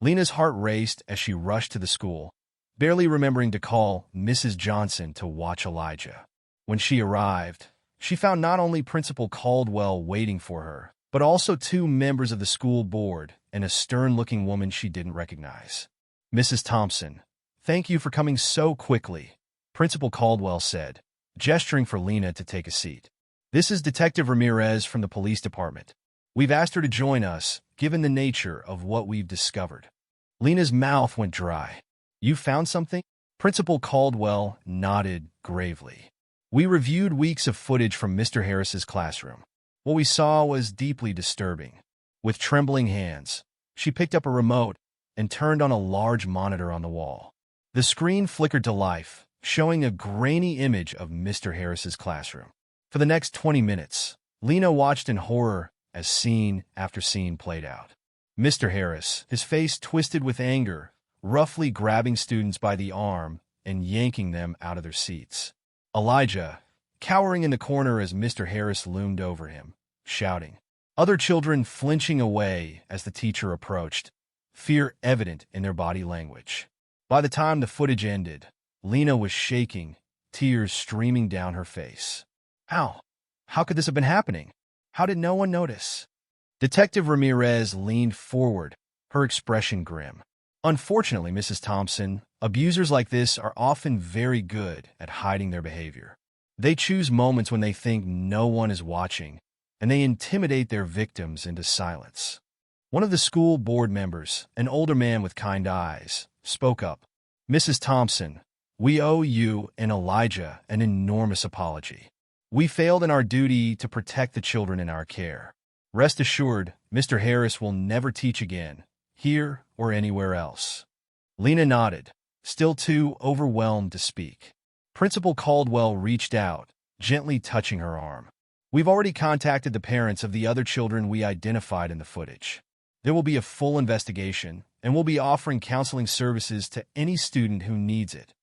Lena's heart raced as she rushed to the school, barely remembering to call Mrs. Johnson to watch Elijah. When she arrived, She found not only Principal Caldwell waiting for her, but also two members of the school board and a stern-looking woman she didn't recognize. "Mrs. Thompson, thank you for coming so quickly," Principal Caldwell said, gesturing for Lena to take a seat. "This is Detective Ramirez from the police department. We've asked her to join us, given the nature of what we've discovered." Lena's mouth went dry. "You found something?" Principal Caldwell nodded gravely. "We reviewed weeks of footage from Mr. Harris's classroom. What we saw was deeply disturbing." With trembling hands, she picked up a remote and turned on a large monitor on the wall. The screen flickered to life, showing a grainy image of Mr. Harris's classroom. For the next 20 minutes, Lena watched in horror as scene after scene played out. Mr. Harris, his face twisted with anger, roughly grabbing students by the arm and yanking them out of their seats. Elijah, cowering in the corner as Mr. Harris loomed over him, shouting. Other children flinching away as the teacher approached, fear evident in their body language. By the time the footage ended, Lena was shaking, tears streaming down her face. How? How could this have been happening? How did no one notice? Detective Ramirez leaned forward, her expression grim. "Unfortunately, Mrs. Thompson, abusers like this are often very good at hiding their behavior. They choose moments when they think no one is watching, and they intimidate their victims into silence." One of the school board members, an older man with kind eyes, spoke up. "Mrs. Thompson, we owe you and Elijah an enormous apology. We failed in our duty to protect the children in our care. Rest assured, Mr. Harris will never teach again, here or anywhere else." Lena nodded, still too overwhelmed to speak. Principal Caldwell reached out, gently touching her arm. "We've already contacted the parents of the other children we identified in the footage. There will be a full investigation, and we'll be offering counseling services to any student who needs it."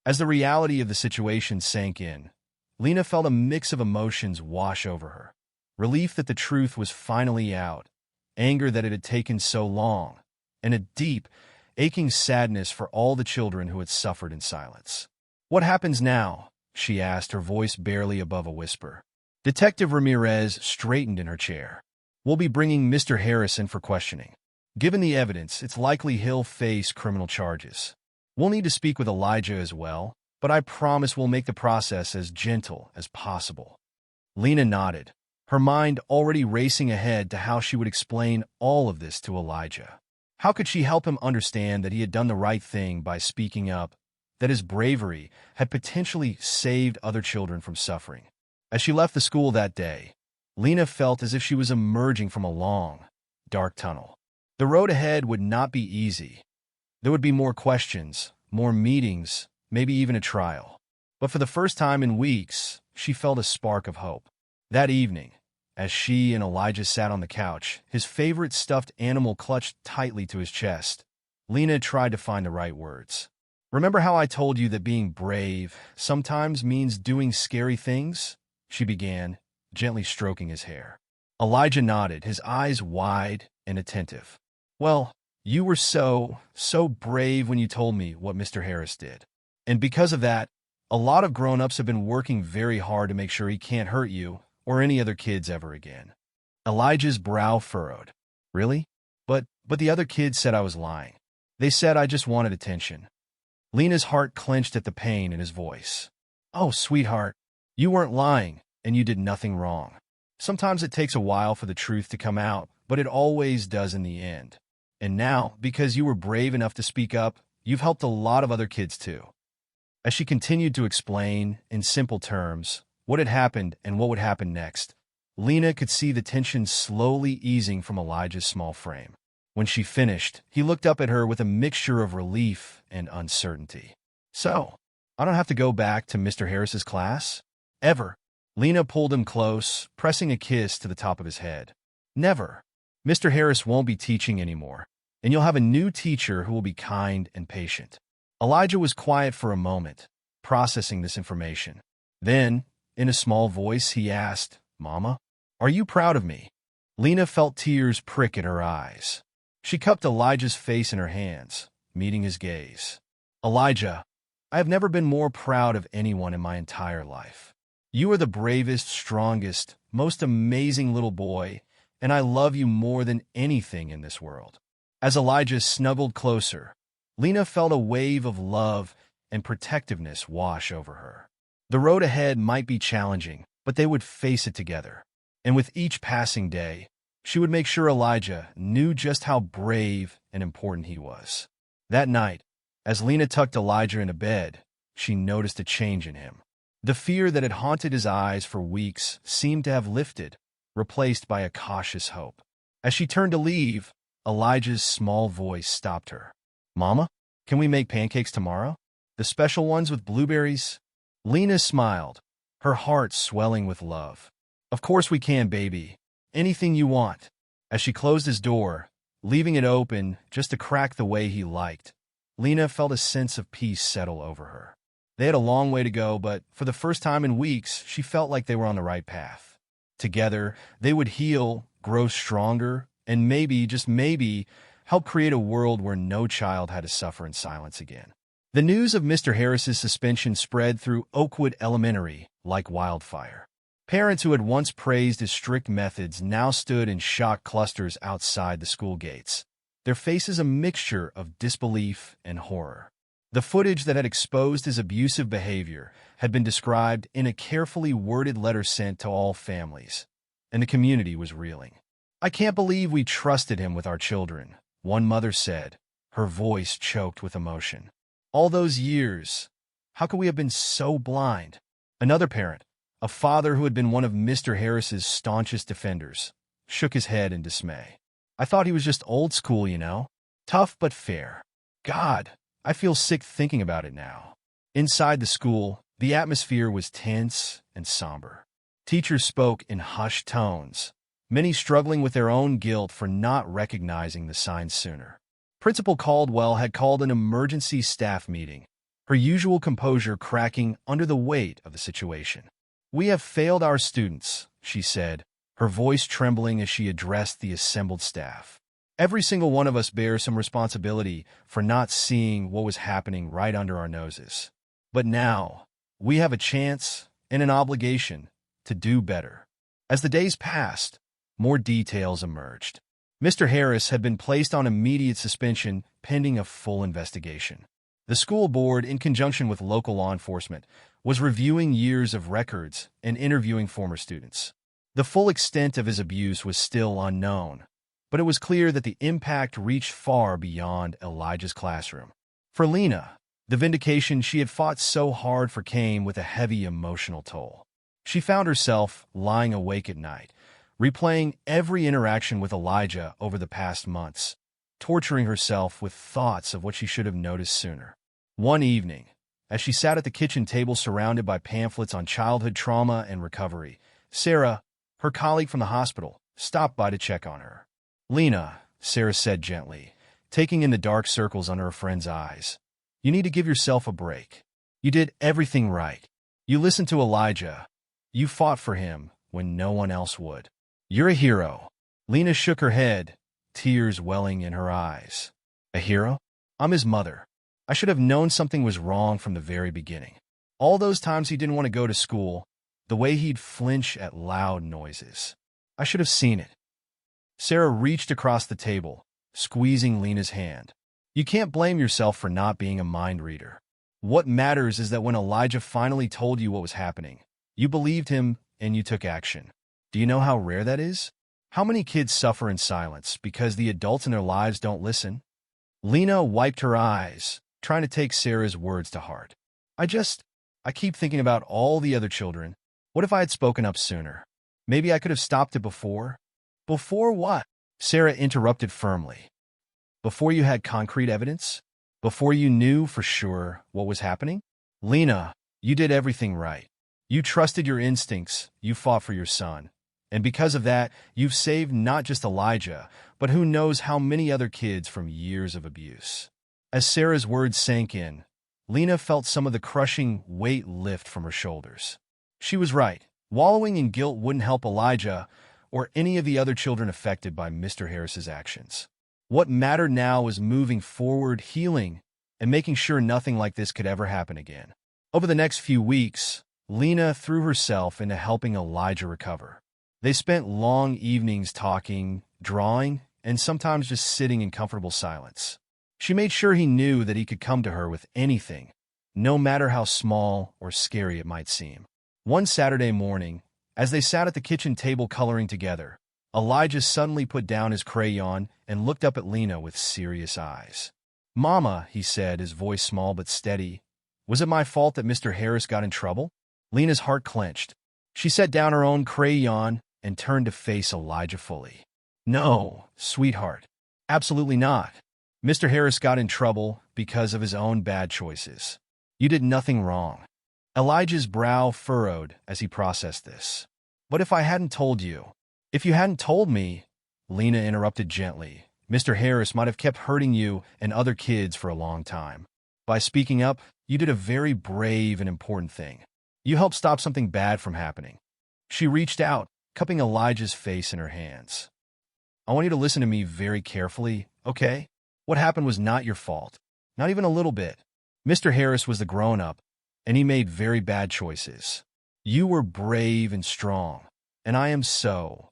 As the reality of the situation sank in, Lena felt a mix of emotions wash over her. Relief that the truth was finally out, anger that it had taken so long, and a deep, aching sadness for all the children who had suffered in silence. "What happens now?" she asked, her voice barely above a whisper. Detective Ramirez straightened in her chair. "We'll be bringing Mr. Harris in for questioning. Given the evidence, it's likely he'll face criminal charges. We'll need to speak with Elijah as well, but I promise we'll make the process as gentle as possible." Lena nodded, her mind already racing ahead to how she would explain all of this to Elijah. How could she help him understand that he had done the right thing by speaking up, that his bravery had potentially saved other children from suffering? As she left the school that day, Lena felt as if she was emerging from a long, dark tunnel. The road ahead would not be easy. There would be more questions, more meetings, maybe even a trial. But for the first time in weeks, she felt a spark of hope. That evening, as she and Elijah sat on the couch, his favorite stuffed animal clutched tightly to his chest, Lena tried to find the right words. "Remember how I told you that being brave sometimes means doing scary things?" she began, gently stroking his hair. Elijah nodded, his eyes wide and attentive. "Well, you were so brave when you told me what Mr. Harris did. And because of that, a lot of grown-ups have been working very hard to make sure he can't hurt you or any other kids ever again." Elijah's brow furrowed. "Really? But the other kids said I was lying. They said I just wanted attention." Lena's heart clenched at the pain in his voice. "Oh, sweetheart, you weren't lying, and you did nothing wrong. Sometimes it takes a while for the truth to come out, but it always does in the end. And now, because you were brave enough to speak up, you've helped a lot of other kids too." As she continued to explain, in simple terms, what had happened and what would happen next, Lena could see the tension slowly easing from Elijah's small frame. When she finished, he looked up at her with a mixture of relief and uncertainty. "So, I don't have to go back to Mr. Harris's class? Ever?" Lena pulled him close, pressing a kiss to the top of his head. "Never. Mr. Harris won't be teaching anymore, and you'll have a new teacher who will be kind and patient." Elijah was quiet for a moment, processing this information. Then, in a small voice, he asked, "Mama, are you proud of me?" Lena felt tears prick at her eyes. She cupped Elijah's face in her hands, meeting his gaze. "Elijah, I have never been more proud of anyone in my entire life. You are the bravest, strongest, most amazing little boy, and I love you more than anything in this world." As Elijah snuggled closer, Lena felt a wave of love and protectiveness wash over her. The road ahead might be challenging, but they would face it together. And with each passing day, she would make sure Elijah knew just how brave and important he was. That night, as Lena tucked Elijah into bed, she noticed a change in him. The fear that had haunted his eyes for weeks seemed to have lifted, replaced by a cautious hope. As she turned to leave, Elijah's small voice stopped her. "Mama, can we make pancakes tomorrow? The special ones with blueberries?" Lena smiled, her heart swelling with love. "Of course we can, baby. Anything you want." As she closed his door, leaving it open just a crack the way he liked, Lena felt a sense of peace settle over her. They had a long way to go, but for the first time in weeks, she felt like they were on the right path. Together, they would heal, grow stronger, and maybe, just maybe, help create a world where no child had to suffer in silence again. The news of Mr. Harris's suspension spread through Oakwood Elementary like wildfire. Parents who had once praised his strict methods now stood in shocked clusters outside the school gates, their faces a mixture of disbelief and horror. The footage that had exposed his abusive behavior had been described in a carefully worded letter sent to all families, and the community was reeling. "I can't believe we trusted him with our children," one mother said, her voice choked with emotion. "All those years, how could we have been so blind?" Another parent, a father who had been one of Mr. Harris's staunchest defenders, shook his head in dismay. "I thought he was just old school, you know. Tough but fair. God, I feel sick thinking about it now." Inside the school, the atmosphere was tense and somber. Teachers spoke in hushed tones, many struggling with their own guilt for not recognizing the signs sooner. Principal Caldwell had called an emergency staff meeting, her usual composure cracking under the weight of the situation. "We have failed our students," she said, her voice trembling as she addressed the assembled staff. "Every single one of us bears some responsibility for not seeing what was happening right under our noses. But now, we have a chance and an obligation to do better." As the days passed, more details emerged. Mr. Harris had been placed on immediate suspension pending a full investigation. The school board, in conjunction with local law enforcement, was reviewing years of records and interviewing former students. The full extent of his abuse was still unknown, but it was clear that the impact reached far beyond Elijah's classroom. For Lena, the vindication she had fought so hard for came with a heavy emotional toll. She found herself lying awake at night, replaying every interaction with Elijah over the past months, torturing herself with thoughts of what she should have noticed sooner. One evening, as she sat at the kitchen table surrounded by pamphlets on childhood trauma and recovery, Sarah, her colleague from the hospital, stopped by to check on her. "Lena," Sarah said gently, taking in the dark circles under her friend's eyes, "you need to give yourself a break. You did everything right. You listened to Elijah. You fought for him when no one else would. You're a hero." Lena shook her head, tears welling in her eyes. "A hero? I'm his mother. I should have known something was wrong from the very beginning. All those times he didn't want to go to school, the way he'd flinch at loud noises. I should have seen it." Sarah reached across the table, squeezing Lena's hand. "You can't blame yourself for not being a mind reader. What matters is that when Elijah finally told you what was happening, you believed him and you took action. Do you know how rare that is? How many kids suffer in silence because the adults in their lives don't listen?" Lena wiped her eyes, trying to take Sarah's words to heart. I keep thinking about all the other children. What if I had spoken up sooner? Maybe I could have stopped it before." "Before what?" Sarah interrupted firmly. "Before you had concrete evidence? Before you knew for sure what was happening? Lena, you did everything right. You trusted your instincts, you fought for your son. And because of that, you've saved not just Elijah, but who knows how many other kids from years of abuse." As Sarah's words sank in, Lena felt some of the crushing weight lift from her shoulders. She was right. Wallowing in guilt wouldn't help Elijah or any of the other children affected by Mr. Harris's actions. What mattered now was moving forward, healing, and making sure nothing like this could ever happen again. Over the next few weeks, Lena threw herself into helping Elijah recover. They spent long evenings talking, drawing, and sometimes just sitting in comfortable silence. She made sure he knew that he could come to her with anything, no matter how small or scary it might seem. One Saturday morning, as they sat at the kitchen table coloring together, Elijah suddenly put down his crayon and looked up at Lena with serious eyes. "Mama," he said, his voice small but steady, "was it my fault that Mr. Harris got in trouble?" Lena's heart clenched. She set down her own crayon and turned to face Elijah fully. "No, sweetheart. Absolutely not. Mr. Harris got in trouble because of his own bad choices. You did nothing wrong." Elijah's brow furrowed as he processed this. "But if I hadn't told you—" "If you hadn't told me," Lena interrupted gently, "Mr. Harris might have kept hurting you and other kids for a long time. By speaking up, you did a very brave and important thing. You helped stop something bad from happening." She reached out, cupping Elijah's face in her hands. "I want you to listen to me very carefully, okay? What happened was not your fault. Not even a little bit. Mr. Harris was the grown-up, and he made very bad choices. You were brave and strong, and I am so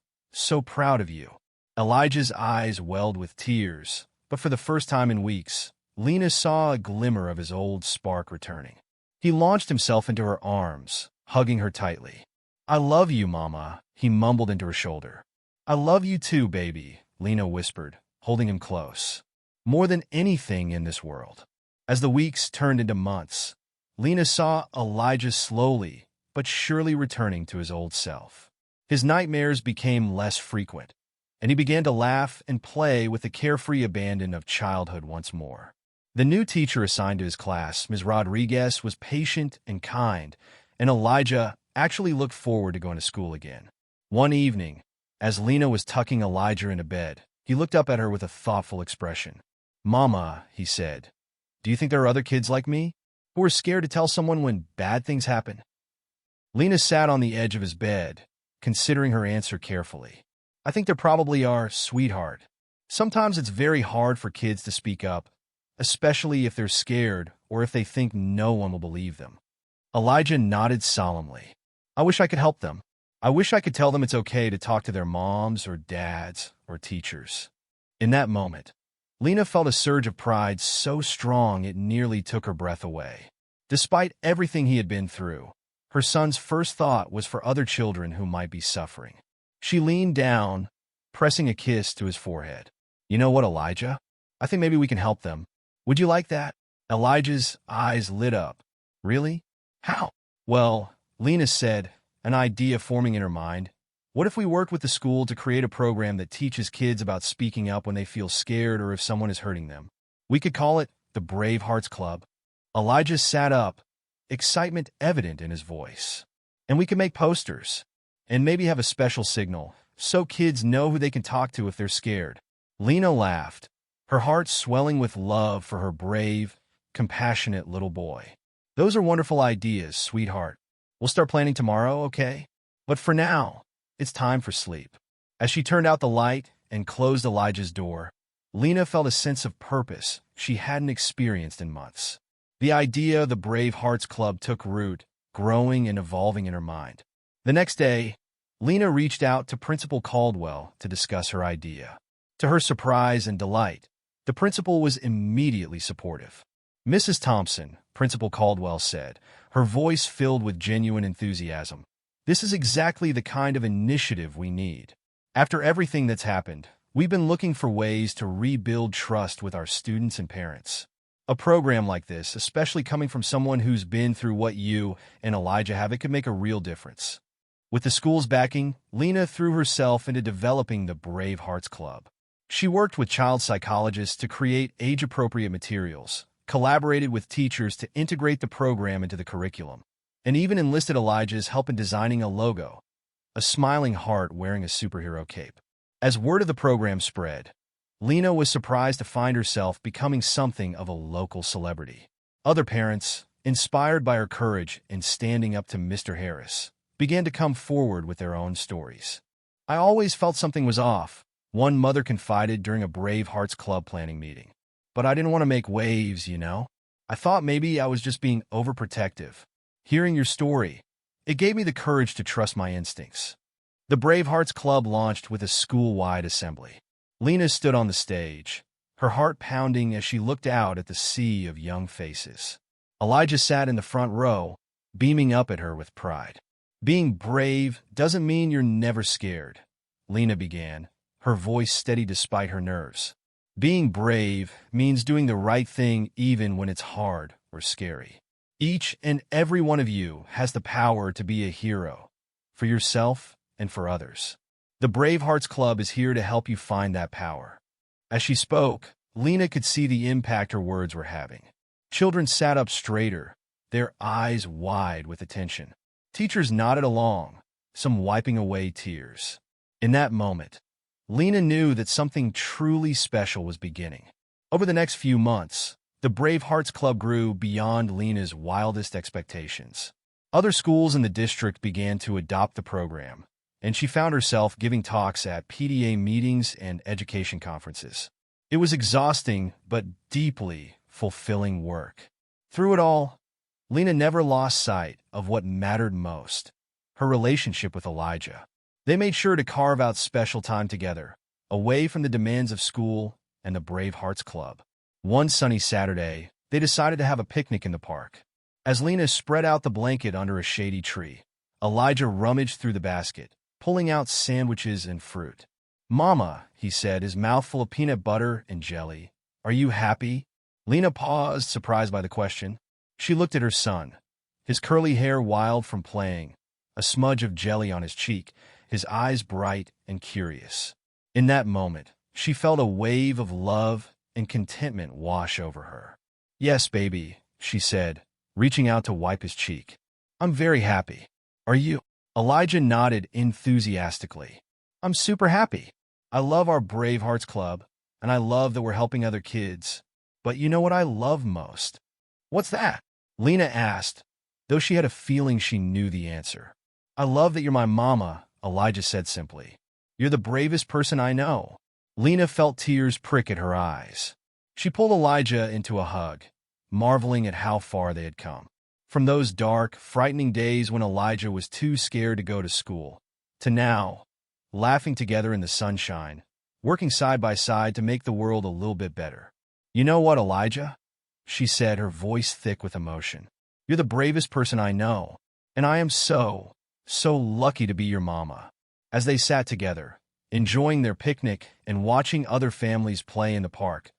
proud of you." Elijah's eyes welled with tears, but for the first time in weeks, Lena saw a glimmer of his old spark returning. He launched himself into her arms, hugging her tightly. "I love you, Mama," he mumbled into her shoulder. "I love you too, baby," Lena whispered, holding him close. "More than anything in this world." As the weeks turned into months, Lena saw Elijah slowly but surely returning to his old self. His nightmares became less frequent, and he began to laugh and play with the carefree abandon of childhood once more. The new teacher assigned to his class, Ms. Rodriguez, was patient and kind, and Elijah actually looked forward to going to school again. One evening, as Lena was tucking Elijah into bed, he looked up at her with a thoughtful expression. "Mama," he said, "do you think there are other kids like me who are scared to tell someone when bad things happen?" Lena sat on the edge of his bed, considering her answer carefully. "I think there probably are, sweetheart. Sometimes it's very hard for kids to speak up, especially if they're scared or if they think no one will believe them." Elijah nodded solemnly. "I wish I could help them. I wish I could tell them it's okay to talk to their moms or dads or teachers." In that moment, Lena felt a surge of pride so strong it nearly took her breath away. Despite everything he had been through, her son's first thought was for other children who might be suffering. She leaned down, pressing a kiss to his forehead. "You know what, Elijah? I think maybe we can help them. Would you like that?" Elijah's eyes lit up. "Really? How?" "Well," Lena said, an idea forming in her mind. "What if we worked with the school to create a program that teaches kids about speaking up when they feel scared or if someone is hurting them? We could call it the Brave Hearts Club." Elijah sat up, excitement evident in his voice. "And we could make posters, and maybe have a special signal, so kids know who they can talk to if they're scared." Lena laughed, her heart swelling with love for her brave, compassionate little boy. "Those are wonderful ideas, sweetheart. We'll start planning tomorrow, okay? But for now, it's time for sleep." As she turned out the light and closed Elijah's door, Lena felt a sense of purpose she hadn't experienced in months. The idea of the Brave Hearts Club took root, growing and evolving in her mind. The next day, Lena reached out to Principal Caldwell to discuss her idea. To her surprise and delight, the principal was immediately supportive. "Mrs. Thompson," Principal Caldwell said, her voice filled with genuine enthusiasm, "this is exactly the kind of initiative we need. After everything that's happened, we've been looking for ways to rebuild trust with our students and parents. A program like this, especially coming from someone who's been through what you and Elijah have, it could make a real difference." With the school's backing, Lena threw herself into developing the Brave Hearts Club. She worked with child psychologists to create age-appropriate materials, collaborated with teachers to integrate the program into the curriculum, and even enlisted Elijah's help in designing a logo, a smiling heart wearing a superhero cape. As word of the program spread, Lena was surprised to find herself becoming something of a local celebrity. Other parents, inspired by her courage in standing up to Mr. Harris, began to come forward with their own stories. "I always felt something was off," one mother confided during a Brave Hearts Club planning meeting. "But I didn't want to make waves, you know? I thought maybe I was just being overprotective. Hearing your story, It gave me the courage to trust my instincts. The Bravehearts Club launched with a school-wide assembly. Lena stood on the stage, her heart pounding as she looked out at the sea of young faces. Elijah sat in the front row, beaming up at her with pride. Being brave doesn't mean you're never scared, Lena began, her voice steady despite her nerves. Being brave means doing the right thing even when it's hard or scary. Each and every one of you has the power to be a hero, for yourself and for others. The Bravehearts Club is here to help you find that power. As she spoke, Lena could see the impact her words were having. Children sat up straighter, their eyes wide with attention. Teachers nodded along, some wiping away tears. In that moment, Lena knew that something truly special was beginning. Over the next few months, the Bravehearts Club grew beyond Lena's wildest expectations. Other schools in the district began to adopt the program, and she found herself giving talks at PTA meetings and education conferences. It was exhausting but deeply fulfilling work. Through it all, Lena never lost sight of what mattered most, her relationship with Elijah. They made sure to carve out special time together, away from the demands of school and the Bravehearts Club. One sunny Saturday, they decided to have a picnic in the park. As Lena spread out the blanket under a shady tree, Elijah rummaged through the basket, pulling out sandwiches and fruit. "Mama," he said, his mouth full of peanut butter and jelly, "are you happy?" Lena paused, surprised by the question. She looked at her son, his curly hair wild from playing, a smudge of jelly on his cheek, his eyes bright and curious. In that moment, she felt a wave of love and contentment wash over her. "Yes, baby," she said, reaching out to wipe his cheek. "I'm very happy. Are you?" Elijah nodded enthusiastically. "I'm super happy. I love our Bravehearts Club, and I love that we're helping other kids. But you know what I love most?" "What's that?" Lena asked, though she had a feeling she knew the answer. "I love that you're my mama," Elijah said simply. "You're the bravest person I know." Lena felt tears prick at her eyes. She pulled Elijah into a hug, marveling at how far they had come. From those dark, frightening days when Elijah was too scared to go to school, to now, laughing together in the sunshine, working side by side to make the world a little bit better. "You know what, Elijah?" she said, her voice thick with emotion. "You're the bravest person I know, and I am so lucky to be your mama." As they sat together, enjoying their picnic and watching other families play in the park,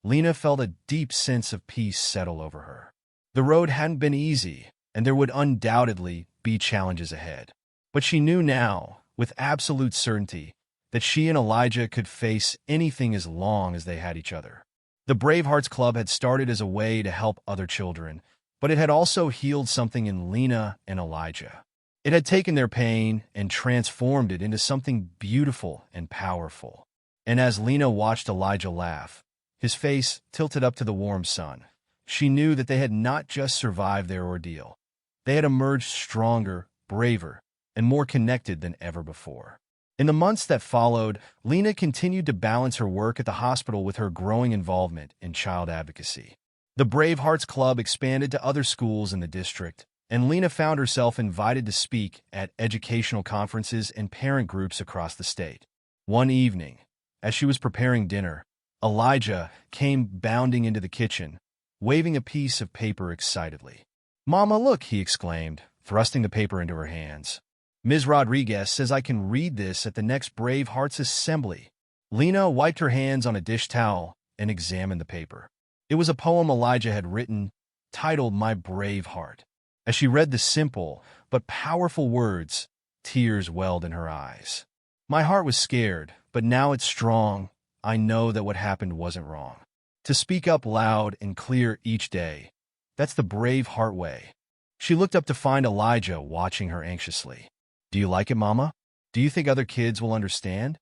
Lena felt a deep sense of peace settle over her. The road hadn't been easy, and there would undoubtedly be challenges ahead. But she knew now, with absolute certainty, that she and Elijah could face anything as long as they had each other. The Bravehearts Club had started as a way to help other children, but it had also healed something in Lena and Elijah. It had taken their pain and transformed it into something beautiful and powerful. And as Lena watched Elijah laugh, his face tilted up to the warm sun, she knew that they had not just survived their ordeal. They had emerged stronger, braver, and more connected than ever before. In the months that followed, Lena continued to balance her work at the hospital with her growing involvement in child advocacy. The Bravehearts Club expanded to other schools in the district, and Lena found herself invited to speak at educational conferences and parent groups across the state. One evening, as she was preparing dinner, Elijah came bounding into the kitchen, waving a piece of paper excitedly. "Mama, look," he exclaimed, thrusting the paper into her hands. "Ms. Rodriguez says I can read this at the next Bravehearts Assembly." Lena wiped her hands on a dish towel and examined the paper. It was a poem Elijah had written, titled "My Brave Heart." As she read the simple but powerful words, tears welled in her eyes. "My heart was scared, but now it's strong. I know that what happened wasn't wrong. To speak up loud and clear each day, that's the brave heart way." She looked up to find Elijah watching her anxiously. "Do you like it, Mama? Do you think other kids will understand?"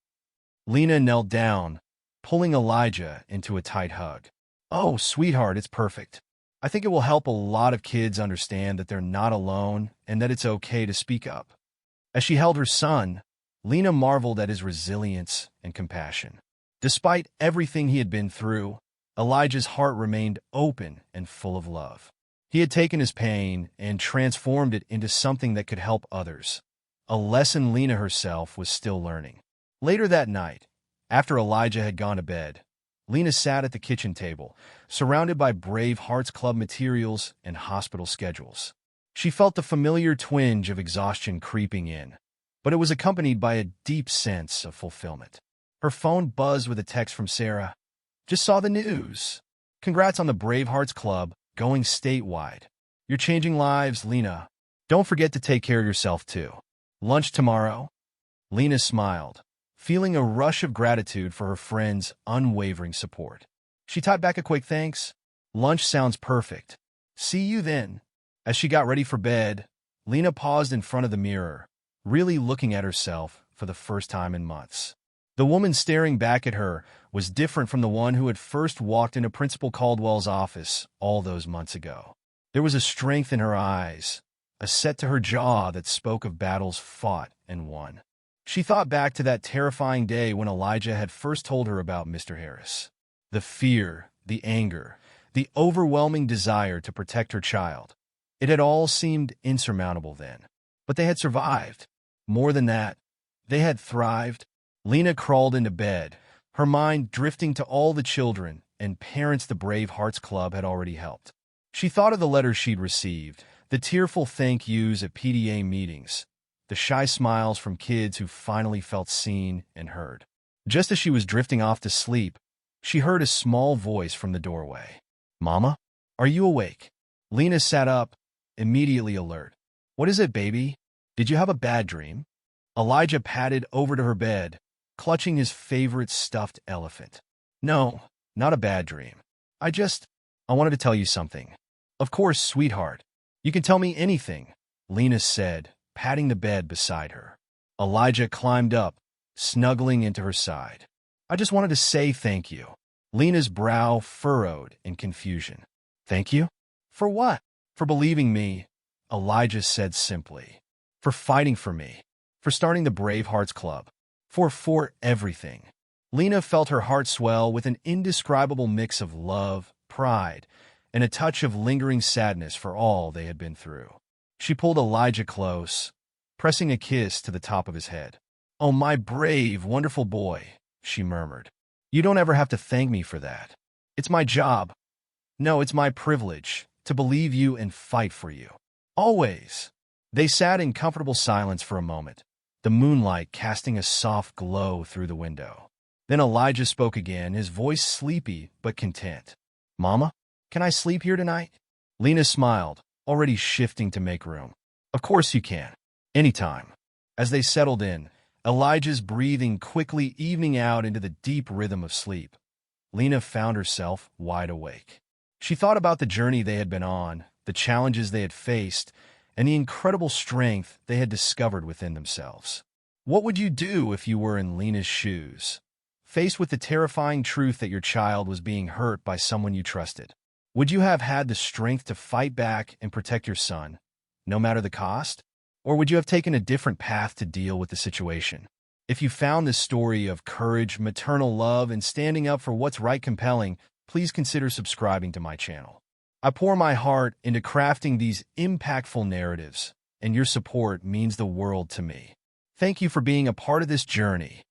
Lena knelt down, pulling Elijah into a tight hug. "Oh, sweetheart, it's perfect. I think it will help a lot of kids understand that they're not alone and that it's okay to speak up." As she held her son, Lena marveled at his resilience and compassion. Despite everything he had been through, Elijah's heart remained open and full of love. He had taken his pain and transformed it into something that could help others, a lesson Lena herself was still learning. Later that night, after Elijah had gone to bed, Lena sat at the kitchen table, surrounded by Brave Hearts Club materials and hospital schedules. She felt the familiar twinge of exhaustion creeping in, but it was accompanied by a deep sense of fulfillment. Her phone buzzed with a text from Sarah. "Just saw the news. Congrats on the Brave Hearts Club going statewide. You're changing lives, Lena. Don't forget to take care of yourself, too. Lunch tomorrow?" Lena smiled, feeling a rush of gratitude for her friend's unwavering support. She typed back a quick thanks. "Lunch sounds perfect. See you then." As she got ready for bed, Lena paused in front of the mirror, really looking at herself for the first time in months. The woman staring back at her was different from the one who had first walked into Principal Caldwell's office all those months ago. There was a strength in her eyes, a set to her jaw that spoke of battles fought and won. She thought back to that terrifying day when Elijah had first told her about Mr. Harris. The fear, the anger, the overwhelming desire to protect her child. It had all seemed insurmountable then. But they had survived. More than that, they had thrived. Lena crawled into bed, her mind drifting to all the children and parents the Brave Hearts Club had already helped. She thought of the letters she'd received, the tearful thank yous at PTA meetings, the shy smiles from kids who finally felt seen and heard. Just as she was drifting off to sleep, she heard a small voice from the doorway. "Mama, are you awake?" Lena sat up, immediately alert. "What is it, baby? Did you have a bad dream?" Elijah padded over to her bed, clutching his favorite stuffed elephant. "No, not a bad dream. I wanted to tell you something." "Of course, sweetheart. You can tell me anything," Lena said, patting the bed beside her. Elijah climbed up, snuggling into her side. "I just wanted to say thank you." Lena's brow furrowed in confusion. "Thank you? For what?" "For believing me," Elijah said simply. "For fighting for me. For starting the Brave Hearts Club. For everything." Lena felt her heart swell with an indescribable mix of love, pride, and a touch of lingering sadness for all they had been through. She pulled Elijah close, pressing a kiss to the top of his head. "Oh, my brave, wonderful boy," she murmured. "You don't ever have to thank me for that. It's my job. No, it's my privilege to believe you and fight for you. Always." They sat in comfortable silence for a moment, the moonlight casting a soft glow through the window. Then Elijah spoke again, his voice sleepy but content. "Mama, can I sleep here tonight?" Lena smiled, already shifting to make room. "Of course you can. Anytime." As they settled in, Elijah's breathing quickly evening out into the deep rhythm of sleep, Lena found herself wide awake. She thought about the journey they had been on, the challenges they had faced, and the incredible strength they had discovered within themselves. What would you do if you were in Lena's shoes, faced with the terrifying truth that your child was being hurt by someone you trusted? Would you have had the strength to fight back and protect your son, no matter the cost? Or would you have taken a different path to deal with the situation? If you found this story of courage, maternal love, and standing up for what's right compelling, please consider subscribing to my channel. I pour my heart into crafting these impactful narratives, and your support means the world to me. Thank you for being a part of this journey.